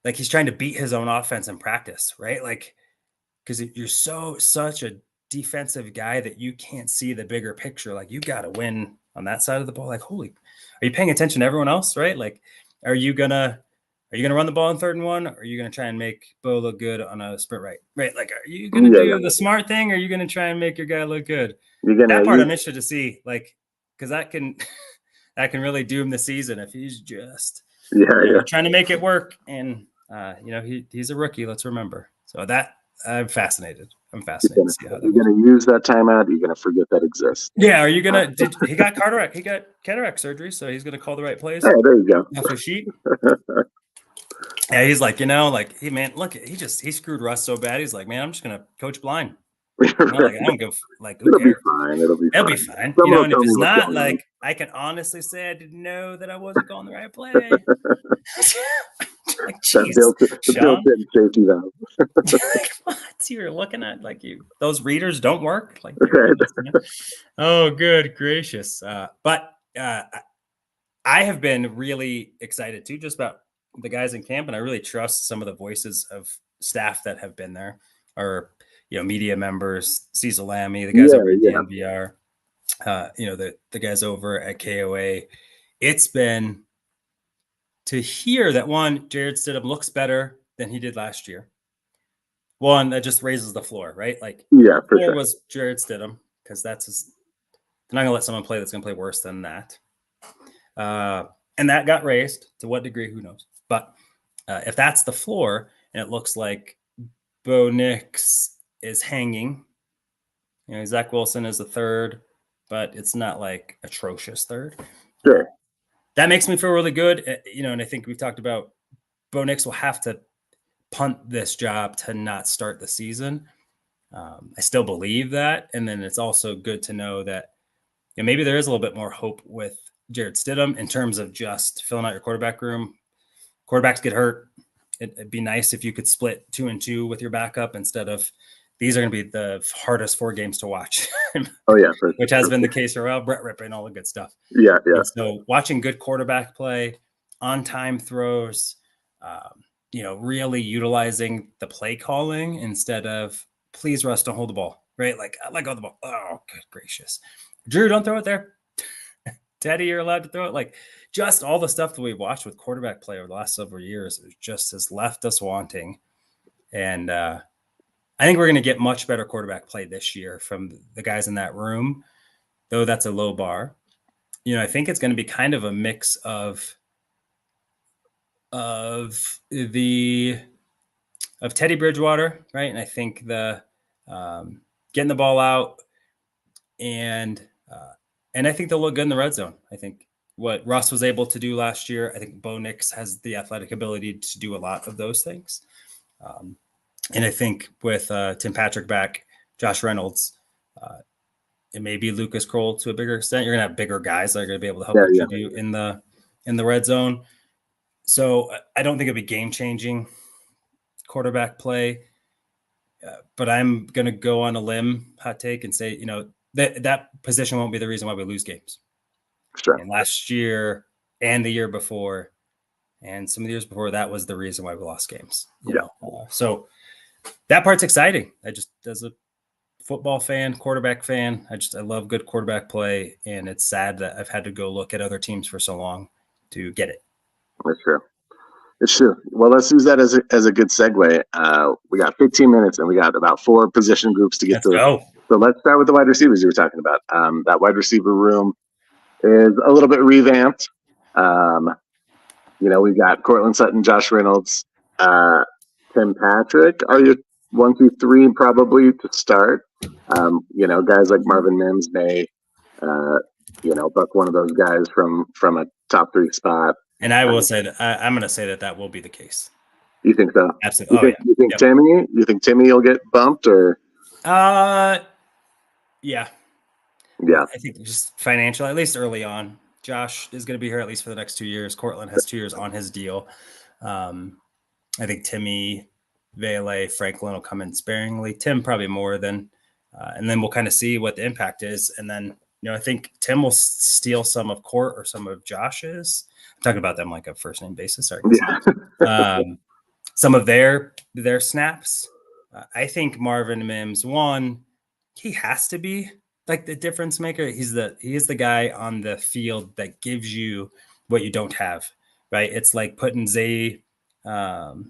like he's trying to beat his own offense in practice, right? Like, because you're such a defensive guy that you can't see the bigger picture. Like you got to win on that side of the ball. Like, are you paying attention to everyone else, right? Like, are you gonna run the ball in 3rd and 1? Or are you gonna try and make Bo look good on a sprint right? Like, are you gonna do the smart thing? Or are you gonna try and make your guy look good? That part I'm interested to see, like, because that can really doom the season if he's just trying to make it work. And he's a rookie. Let's remember. So that I'm fascinated. To see how you're going to use that timeout. You're going to forget that exists. Yeah. Are you going to? He got cataract. He got cataract surgery, so he's going to call the right plays. Hey, there you go. Off a sheet. Yeah, he's like, he screwed Russ so bad. He's like, man, I'm just going to coach blind. Like, I don't give It'll be fine. It'll be fine. And if it's not, like, I can honestly say I didn't know that I wasn't going the right play. Like, geez, the built-in safety valve. What you're looking at? Like those readers don't work. Like, oh, good gracious! But I have been really excited too, just about the guys in camp, and I really trust some of the voices of staff that have been there, or media members, Cecil Lammy, the guys over at DNVR, the guys over at KOA. It's been to hear that Jared Stidham looks better than he did last year. One, that just raises the floor, right? Like, for sure. Was Jared Stidham, because they're not gonna let someone play that's gonna play worse than that. And that got raised. To what degree, who knows? But if that's the floor, and it looks like Bo Nix is hanging, Zach Wilson is the 3rd, but it's not like atrocious 3rd. Sure. That makes me feel really good. And I think we've talked about Bo Nix will have to punt this job to not start the season. I still believe that. And then it's also good to know that maybe there is a little bit more hope with Jared Stidham in terms of just filling out your quarterback room. Quarterbacks get hurt. It'd be nice if you could split 2 and 2 with your backup instead of these are going to be the hardest 4 games to watch. Which has been the case for a while. Brett Rippon, all the good stuff. Yeah. And so watching good quarterback play, on-time throws, really utilizing the play calling instead of please, Russ, don't hold the ball, right? Like, I let go of the ball. Oh, good gracious. Drew, don't throw it there. Teddy, you're allowed to throw it. Like, just all the stuff that we've watched with quarterback play over the last several years just has left us wanting. And I think we're going to get much better quarterback play this year from the guys in that room, though that's a low bar. I think it's going to be kind of a mix of the Teddy Bridgewater, right? And I think getting the ball out and I think they'll look good in the red zone. I think what Russ was able to do last year, I think Bo Nix has the athletic ability to do a lot of those things. And I think with Tim Patrick back, Josh Reynolds, it may be Lucas Kroll to a bigger extent. You're gonna have bigger guys that are gonna be able to help contribute in the red zone. So I don't think it'll be game changing quarterback play, but I'm gonna go on a limb, hot take, and say that position won't be the reason why we lose games. Sure. And last year and the year before, and some of the years before, that was the reason why we lost games. You know? So that part's exciting. I just, as a football fan, quarterback fan, I love good quarterback play, and it's sad that I've had to go look at other teams for so long to get it. That's true. It's true. Well, let's use that as a good segue. We got 15 minutes, and we got about 4 position groups to get through. Go. So let's start with the wide receivers you were talking about. That wide receiver room is a little bit revamped. We've got Cortland Sutton, Josh Reynolds, Tim Patrick are your 1, 2, 3 probably to start. Guys like Marvin Mims may, buck one of those guys from a top 3 spot. And I will say that I'm going to say that will be the case. You think so? Absolutely. You think yep. Timmy? You think Timmy will get bumped or? Yeah. Yeah. I think just financially, at least early on, Josh is going to be here at least for the next 2 years. Cortland has 2 years on his deal. I think Timmy, Vele, Franklin will come in sparingly. Tim probably more than, and then we'll kind of see what the impact is. And then, I think Tim will steal some of Court or some of Josh's. I'm talking about them like a first name basis. Sorry. Yeah. Some of their snaps. I think Marvin Mims, he has to be like the difference maker. He is the guy on the field that gives you what you don't have, right? It's like putting Zay Flowers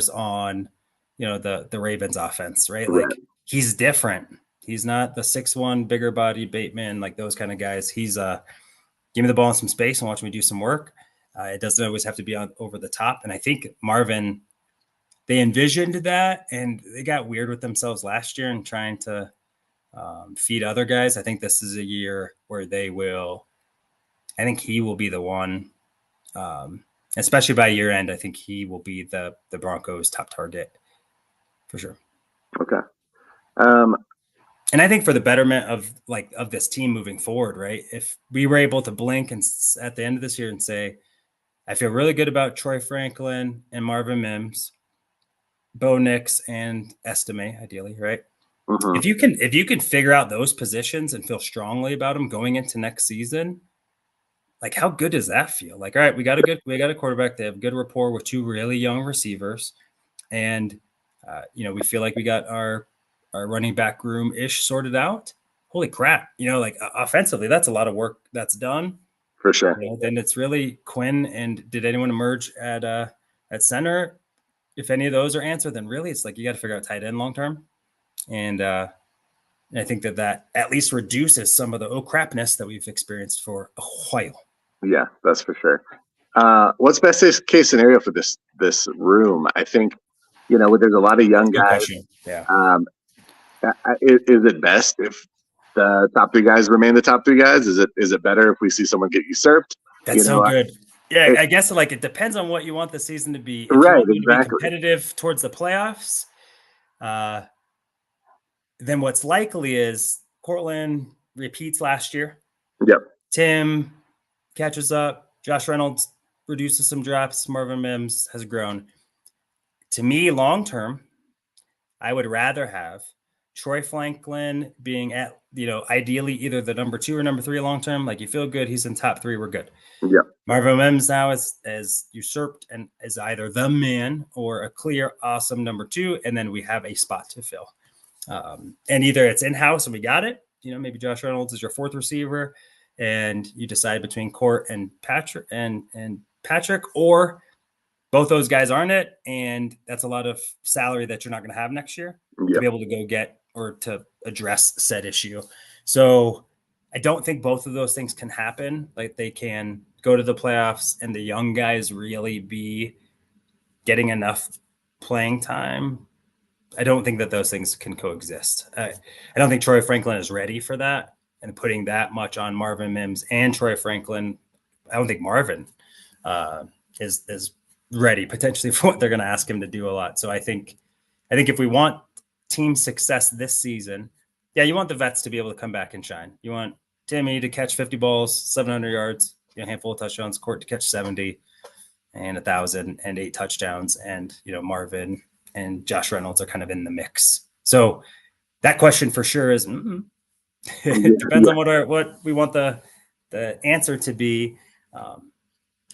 on, the Ravens offense, right? Like he's different. He's not the 6'1" bigger body Bateman, like those kind of guys. He's give me the ball in some space and watch me do some work. It doesn't always have to be over the top. And I think Marvin, they envisioned that, and they got weird with themselves last year and trying to feed other guys. I think this is a year where I think he will be the one, especially by year end. I think he will be the Broncos' top target for sure. Okay. And I think for the betterment of this team moving forward, right? If we were able to blink and at the end of this year and say, I feel really good about Troy Franklin and Marvin Mims, Bo Nix and Estime, ideally, right? Mm-hmm. If you can figure out those positions and feel strongly about them going into next season, like how good does that feel? Like, all right, we got a quarterback. They have good rapport with 2 really young receivers, and we feel like we got our running back room ish sorted out. Holy crap. Like offensively, that's a lot of work that's done. For sure. Then it's really Quinn. And did anyone emerge at center? If any of those are answered, then really it's like, you got to figure out tight end long-term. And I think that at least reduces some of the crapness that we've experienced for a while. Yeah, that's for sure. What's best case scenario for this room? I think, there's a lot of young guys. Yeah. Is it best if the top 3 guys remain the top 3 guys? Is it better if we see someone get usurped? That's so good. Yeah, I guess it depends on what you want the season to be. If right, you want exactly. To be competitive towards the playoffs, then what's likely is Cortland repeats last year. Yep. Tim catches up. Josh Reynolds reduces some drops. Marvin Mims has grown. To me, long term, I would rather have Troy Franklin being at, ideally either the number 2 or number 3 long term. Like you feel good, he's in top 3, we're good. Yeah. Marvin Mims now is usurped and is either the man or a clear, awesome number 2, and then we have a spot to fill. And either it's in-house and we got it, maybe Josh Reynolds is your 4th receiver, and you decide between Court and Patrick and Patrick, or both those guys aren't it, and that's a lot of salary that you're not going to have next year to be able to go get or to address said issue. So I don't think both of those things can happen. Like they can go to the playoffs and the young guys really be getting enough playing time, I don't think that those things can coexist. I don't think Troy Franklin is ready for that, and putting that much on Marvin Mims and Troy Franklin, I don't think Marvin is ready potentially for what they're going to ask him to do a lot. So I think if we want team success this season, yeah, you want the vets to be able to come back and shine. You want Timmy to catch 50 balls, 700 yards, a handful of touchdowns, Court to catch 70 and 1,000 and 8 touchdowns. And, Marvin and Josh Reynolds are kind of in the mix. So that question for sure is, it depends on what we want the answer to be.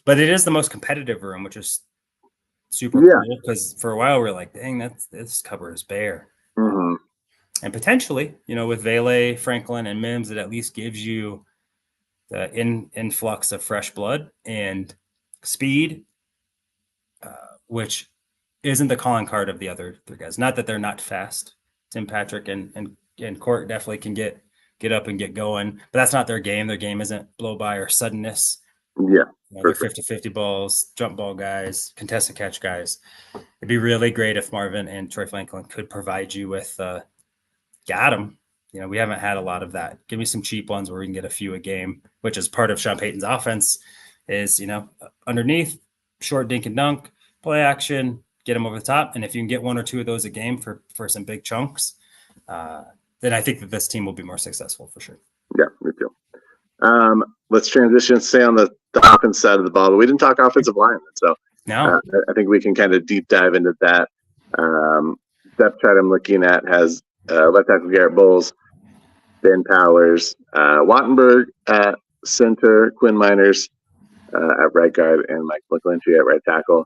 But it is the most competitive room, which is super cool, because for a while we're like, dang, this cupboard is bare. Mm-hmm. And potentially, with Vele, Franklin, and Mims, it at least gives you the influx of fresh blood and speed, which isn't the calling card of the other 3 guys. Not that they're not fast. Tim Patrick and Court definitely can get up and get going, but that's not their game. Their game isn't blow by or suddenness. Yeah. They're 50-50 balls, jump ball guys, contested catch guys. It'd be really great if Marvin and Troy Franklin could provide you with got him. We haven't had a lot of that. Give me some cheap ones where we can get a few a game, which is part of Sean Payton's offense is, underneath, short dink and dunk, play action, get them over the top. And if you can get 1 or 2 of those a game for some big chunks, then I think that this team will be more successful for sure. Yeah, me too. Let's transition, stay on the offense side of the ball, but we didn't talk offensive line. So no, I think we can kind of deep dive into that. Depth chart I'm looking at has left tackle Garrett Bowles, Ben Powers, Wattenberg at center, Quinn Miners at right guard, and Mike McGlinchey at right tackle.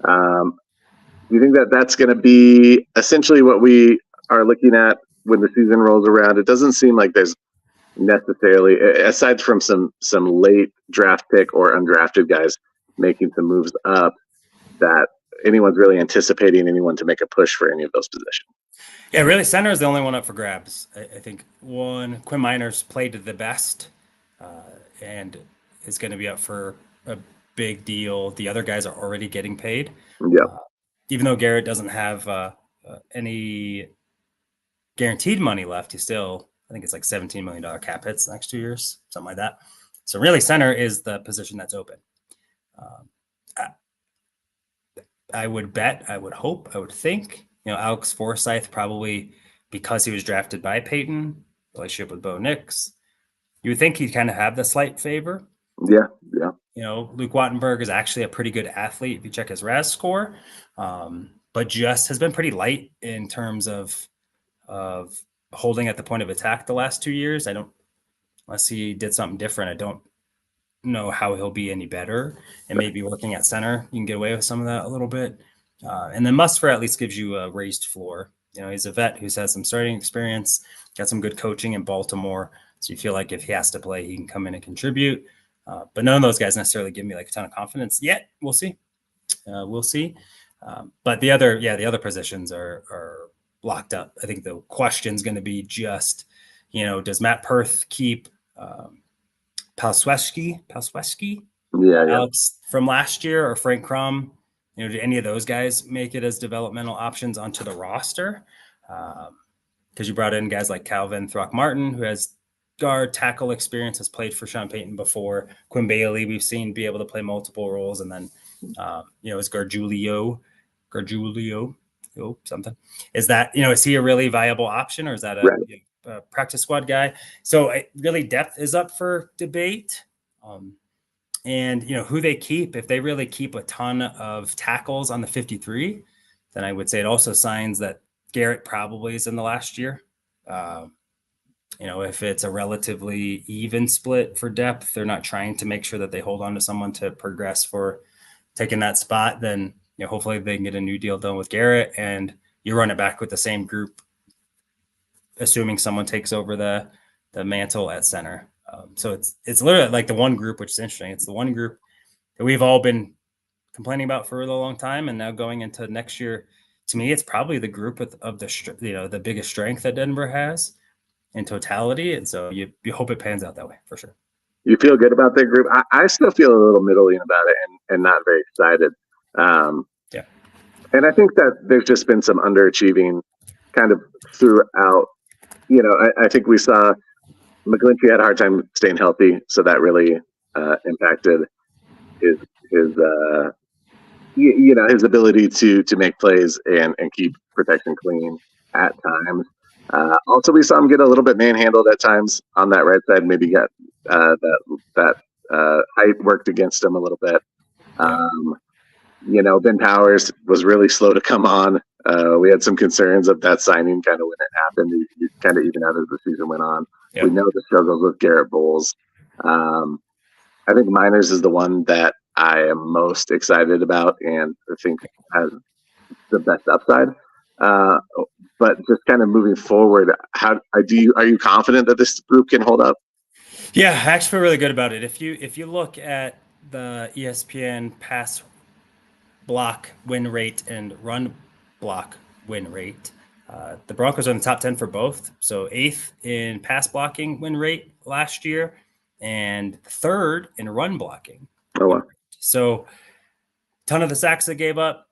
Do you think that that's going to be essentially what we are looking at when the season rolls around? It doesn't seem like there's necessarily, aside from some late draft pick or undrafted guys making some moves up, that anyone's really anticipating anyone to make a push for any of those positions. Yeah, really, center is the only one up for grabs. I think Quinn Miners played the best and is going to be up for a big deal. The other guys are already getting paid. Yeah. Even though Garrett doesn't have any guaranteed money left, he's still, I think it's like $17 million cap hits the next 2 years, something like that. So really, center is the position that's open. I would bet, I would hope, I would think, Alex Forsyth, probably because he was drafted by Peyton, relationship with Bo Nix, you would think he'd kind of have the slight favor. Yeah. Luke Wattenberg is actually a pretty good athlete if you check his RAS score, but just has been pretty light in terms of holding at the point of attack the last 2 years. Unless he did something different, I don't know how he'll be any better. And maybe working at center, you can get away with some of that a little bit. And then Musfer at least gives you a raised floor. He's a vet who's had some starting experience, got some good coaching in Baltimore. So you feel like if he has to play, he can come in and contribute. But none of those guys necessarily give me like a ton of confidence yet. We'll see. But the other positions are locked up. I think the question's going to be just, does Matt Perth keep Palsweski, Alex from last year, or Frank Crum? Do any of those guys make it as developmental options onto the roster? Because you brought in guys like Calvin Throckmorton, who has guard tackle experience, has played for Sean Payton before. Quinn Bailey, we've seen be able to play multiple roles. And then, is Gargiulio something. Is that, is he a really viable option, or is that a practice squad guy? So really depth is up for debate. And, who they keep, if they really keep a ton of tackles on the 53, then I would say it also signs that Garrett probably is in the last year. If it's a relatively even split for depth, they're not trying to make sure that they hold on to someone to progress for taking that spot, then, hopefully they can get a new deal done with Garrett and you run it back with the same group, assuming someone takes over the mantle at center. So it's literally like the one group, which is interesting. It's the one group that we've all been complaining about for a long time. And now going into next year, to me, it's probably the group of the biggest strength that Denver has in totality. And so you hope it pans out that way for sure. You feel good about that group? I still feel a little middling about it and not very excited. And I think that there's just been some underachieving kind of throughout. I think we saw McGlinchey had a hard time staying healthy, so that really impacted his his his ability to make plays and keep protection clean at times. Also, we saw him get a little bit manhandled at times on that right side. Maybe got that height worked against him a little bit. Ben Powers was really slow to come on. We had some concerns of that signing kind of when it happened. He kind of even out as the season went on. We know the struggles with Garrett Bowles. I think Miners is the one that I am most excited about and I think has the best upside. But just kind of moving forward, are you confident that this group can hold up? Yeah, I actually feel really good about it. If you look at the ESPN pass block win rate and run block win rate, the Broncos are in the top 10 for both. So 8th in pass blocking win rate last year and 3rd in run blocking. Oh, wow. So ton of the sacks they gave up,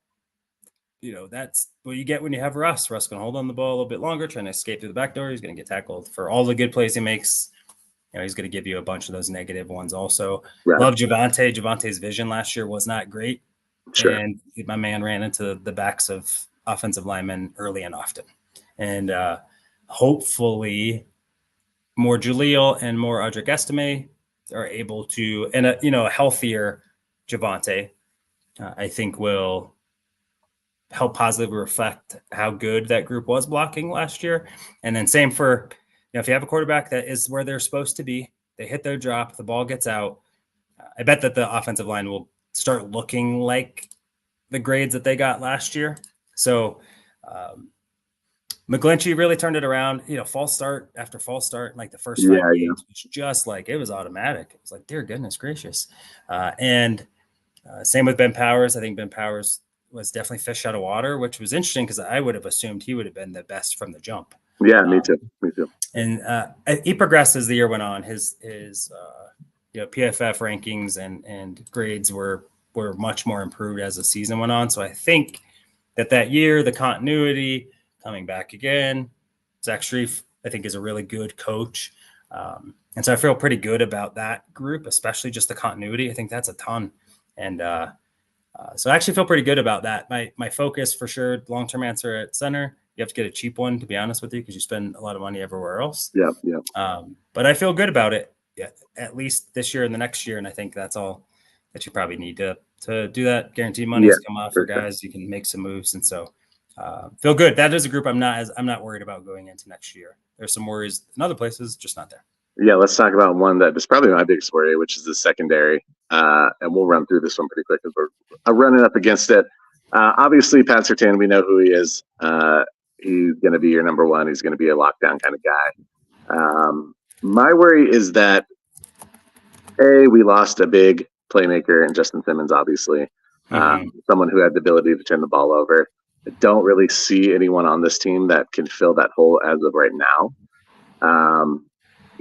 that's what you get when you have Russ. Russ can hold on the ball a little bit longer, trying to escape through the back door. He's going to get tackled for all the good plays he makes. He's going to give you a bunch of those negative ones also. Right. Love Javonte. Javonte's vision last year was not great. Sure. And my man ran into the backs of offensive linemen early and often. And hopefully more Jaleel and more Audric Estime are able to, and a healthier Javonte, I think will help positively reflect how good that group was blocking last year. And then same for, if you have a quarterback that is where they're supposed to be, they hit their drop, the ball gets out. I bet that the offensive line will start looking like the grades that they got last year. So McGlinchey really turned it around, false start after false start, like the first 5 games, which just like, it was automatic. It was like, dear goodness gracious. And same with Ben Powers. I think Ben Powers was definitely fish out of water, which was interesting because I would have assumed he would have been the best from the jump. Yeah, me too. And he progressed as the year went on. His PFF rankings and grades were much more improved as the season went on. So I think that year, the continuity coming back again, Zach Strief, I think, is a really good coach. And so I feel pretty good about that group, especially just the continuity. I think that's a ton. And so I actually feel pretty good about that. My focus for sure, long-term answer at center, you have to get a cheap one, to be honest with you, because you spend a lot of money everywhere else. Yeah. But I feel good about it, at least this year and the next year. And I think that's all that you probably need to do that. Guaranteed money's come off for guys. You can make some moves. And so feel good. That is a group I'm not worried about going into next year. There's some worries in other places, just not there. Yeah, let's talk about one that is probably my biggest worry, which is the secondary. And we'll run through this one pretty quick because we're running up against it. Obviously, Pat Surtain, we know who he is. He's going to be your number one. He's going to be a lockdown kind of guy. My worry is that, we lost a big playmaker in Justin Simmons, obviously. Someone who had the ability to turn the ball over. I don't really see anyone on this team that can fill that hole as of right now.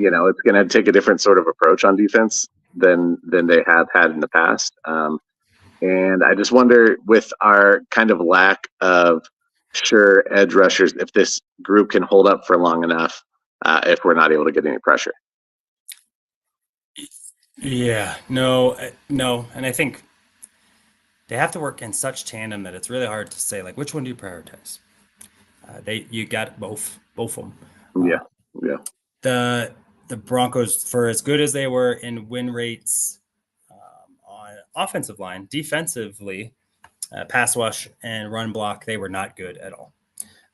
It's going to take a different sort of approach on defense than they have had in the past. And I just wonder, with our kind of lack of sure edge rushers, if this group can hold up for long enough if we're not able to get any pressure. Yeah, no. And I think they have to work in such tandem that it's really hard to say, like, which one do you prioritize? You got both of them. Yeah. The Broncos, for as good as they were in win rates on offensive line, defensively, pass rush and run block, they were not good at all.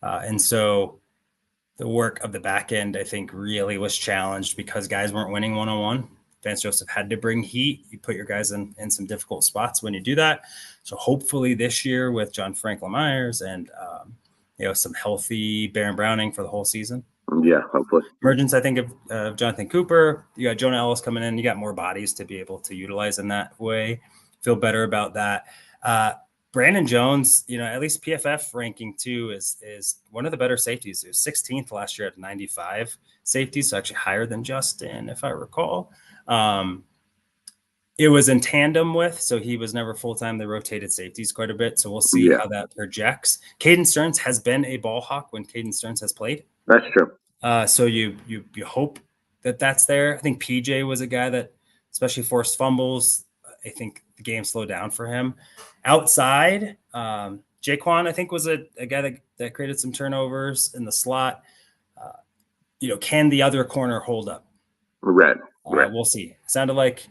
And so the work of the back end, I think, really was challenged because guys weren't winning one-on-one. Vance Joseph had to bring heat. You put your guys in some difficult spots when you do that. So hopefully this year with John Franklin Myers and some healthy Baron Browning for the whole season. Yeah, hopefully. Emergence, I think, of Jonathan Cooper. You got Jonah Ellis coming in. You got more bodies to be able to utilize in that way. Feel better about that. Brandon Jones, at least PFF ranking too, is one of the better safeties. He was 16th last year at 95 safeties, so actually higher than Justin, if I recall. it was in tandem with, so he was never full-time. They rotated safeties quite a bit. So we'll see how that projects. Caden Stearns has been a ball hawk when Caden Stearns has played. That's true. So you hope that that's there. I think PJ was a guy that especially forced fumbles. I think the game slowed down for him. Outside, Jaquan, I think, was a guy that created some turnovers in the slot. Can the other corner hold up? Right. We'll see. Sounded like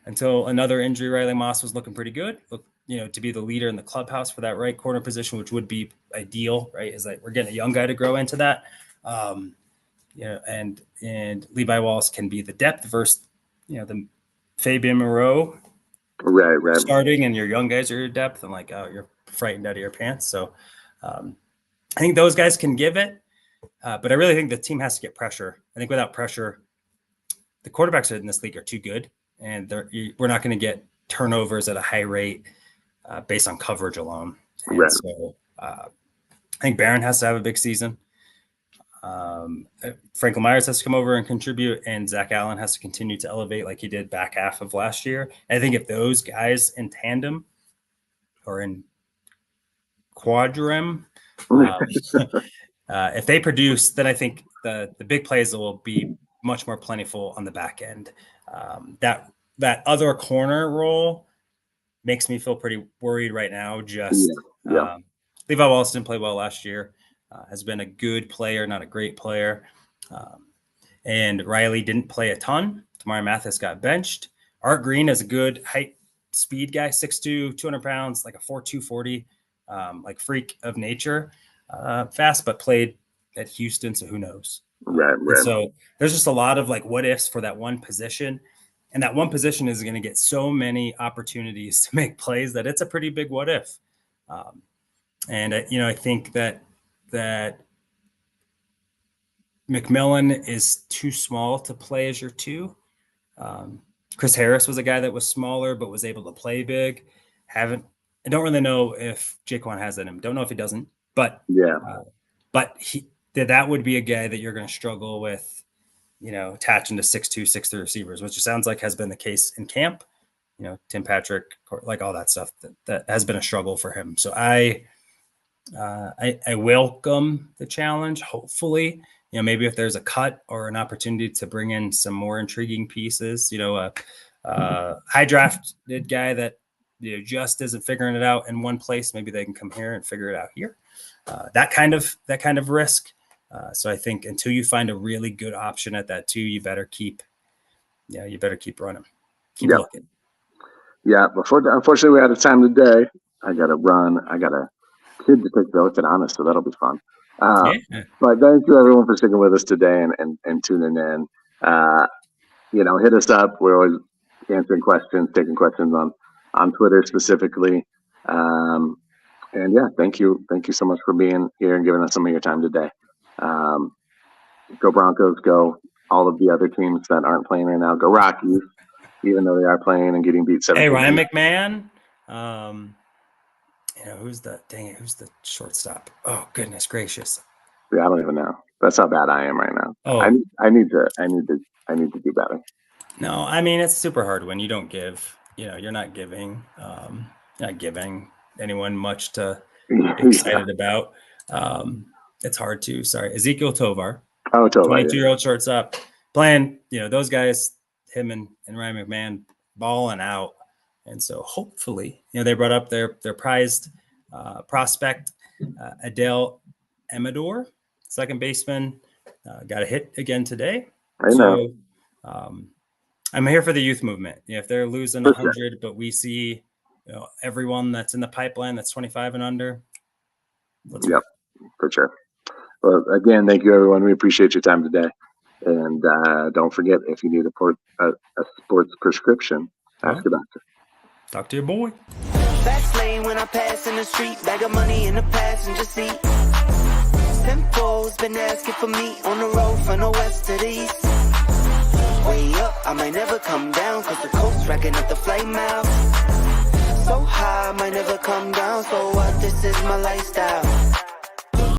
until another injury, Riley Moss was looking pretty good. To be the leader in the clubhouse for that right corner position, which would be ideal, right? Is like we're getting a young guy to grow into that. And Levi Wallace can be the depth versus, the Fabian Moreau right starting, and your young guys are your depth, and you're frightened out of your pants. So I think those guys can give it, but I really think the team has to get pressure. I think without pressure, the quarterbacks in this league are too good, and we're not going to get turnovers at a high rate based on coverage alone. And so I think Barron has to have a big season. Franklin Myers has to come over and contribute, and Zach Allen has to continue to elevate like he did back half of last year. And I think if those guys in tandem or in quadrum, if they produce, then I think the big plays will be much more plentiful on the back end. That other corner role makes me feel pretty worried right now. Levi Wallace didn't play well last year. Has been a good player, not a great player. And Riley didn't play a ton. Tamari Mathis got benched. Art Green is a good height speed guy, 6'2", 200 pounds, like a 4.2 40, like freak of nature. Fast, but played at Houston, so who knows? Right. So there's just a lot of what ifs for that one position. And that one position is going to get so many opportunities to make plays that it's a pretty big what if. I think that McMillan is too small to play as your two. Chris Harris was a guy that was smaller but was able to play big. I don't really know if Jaquan has it in him. Don't know if he doesn't. But that would be a guy that you're going to struggle with, attaching to 6'2", 6'3" receivers, which sounds like has been the case in camp. Tim Patrick, like all that stuff that has been a struggle for him. So I welcome the challenge. Hopefully, maybe if there's a cut or an opportunity to bring in some more intriguing pieces, high drafted guy that just isn't figuring it out in one place, maybe they can come here and figure it out here. That kind of risk. So I think until you find a really good option at that too, you better keep running, keep looking. Yeah. Unfortunately, we're out of time today. I got to run. I got a kid to take the oath and honest, so that'll be fun. But thank you everyone for sticking with us today and tuning in. Hit us up. We're always answering questions, taking questions on Twitter specifically. And thank you so much for being here and giving us some of your time today. Go Broncos, go all of the other teams that aren't playing right now. Go Rockies, even though they are playing and getting beat 7. Hey, Ryan McMahon. Who's the shortstop? Oh, goodness gracious. Yeah, I don't even know. That's how bad I am right now. Oh, I need to do better. No, I mean, it's super hard when you don't give, you're not giving anyone much to be excited about. It's hard to, Ezekiel Tovar. Oh, Tovar. 22-year-old shortstop playing, those guys, him and Ryan McMahon balling out. And so hopefully, they brought up their prized prospect, Adele Amador, second baseman, got a hit again today. I know. So I'm here for the youth movement. If they're losing 100, but we see everyone that's in the pipeline that's 25 and under. Yep, for sure. Well, again, thank you, everyone. We appreciate your time today. And don't forget, if you need a sports prescription, ask your doctor. Talk to your boy. Fast lane when I pass in the street, bag of money in the passenger seat. Tempo's been asking for me on the road from the west to the east. Way up, I might never come down, cause the coast's racking up the flame out. So high, I might never come down, so what, this is my lifestyle.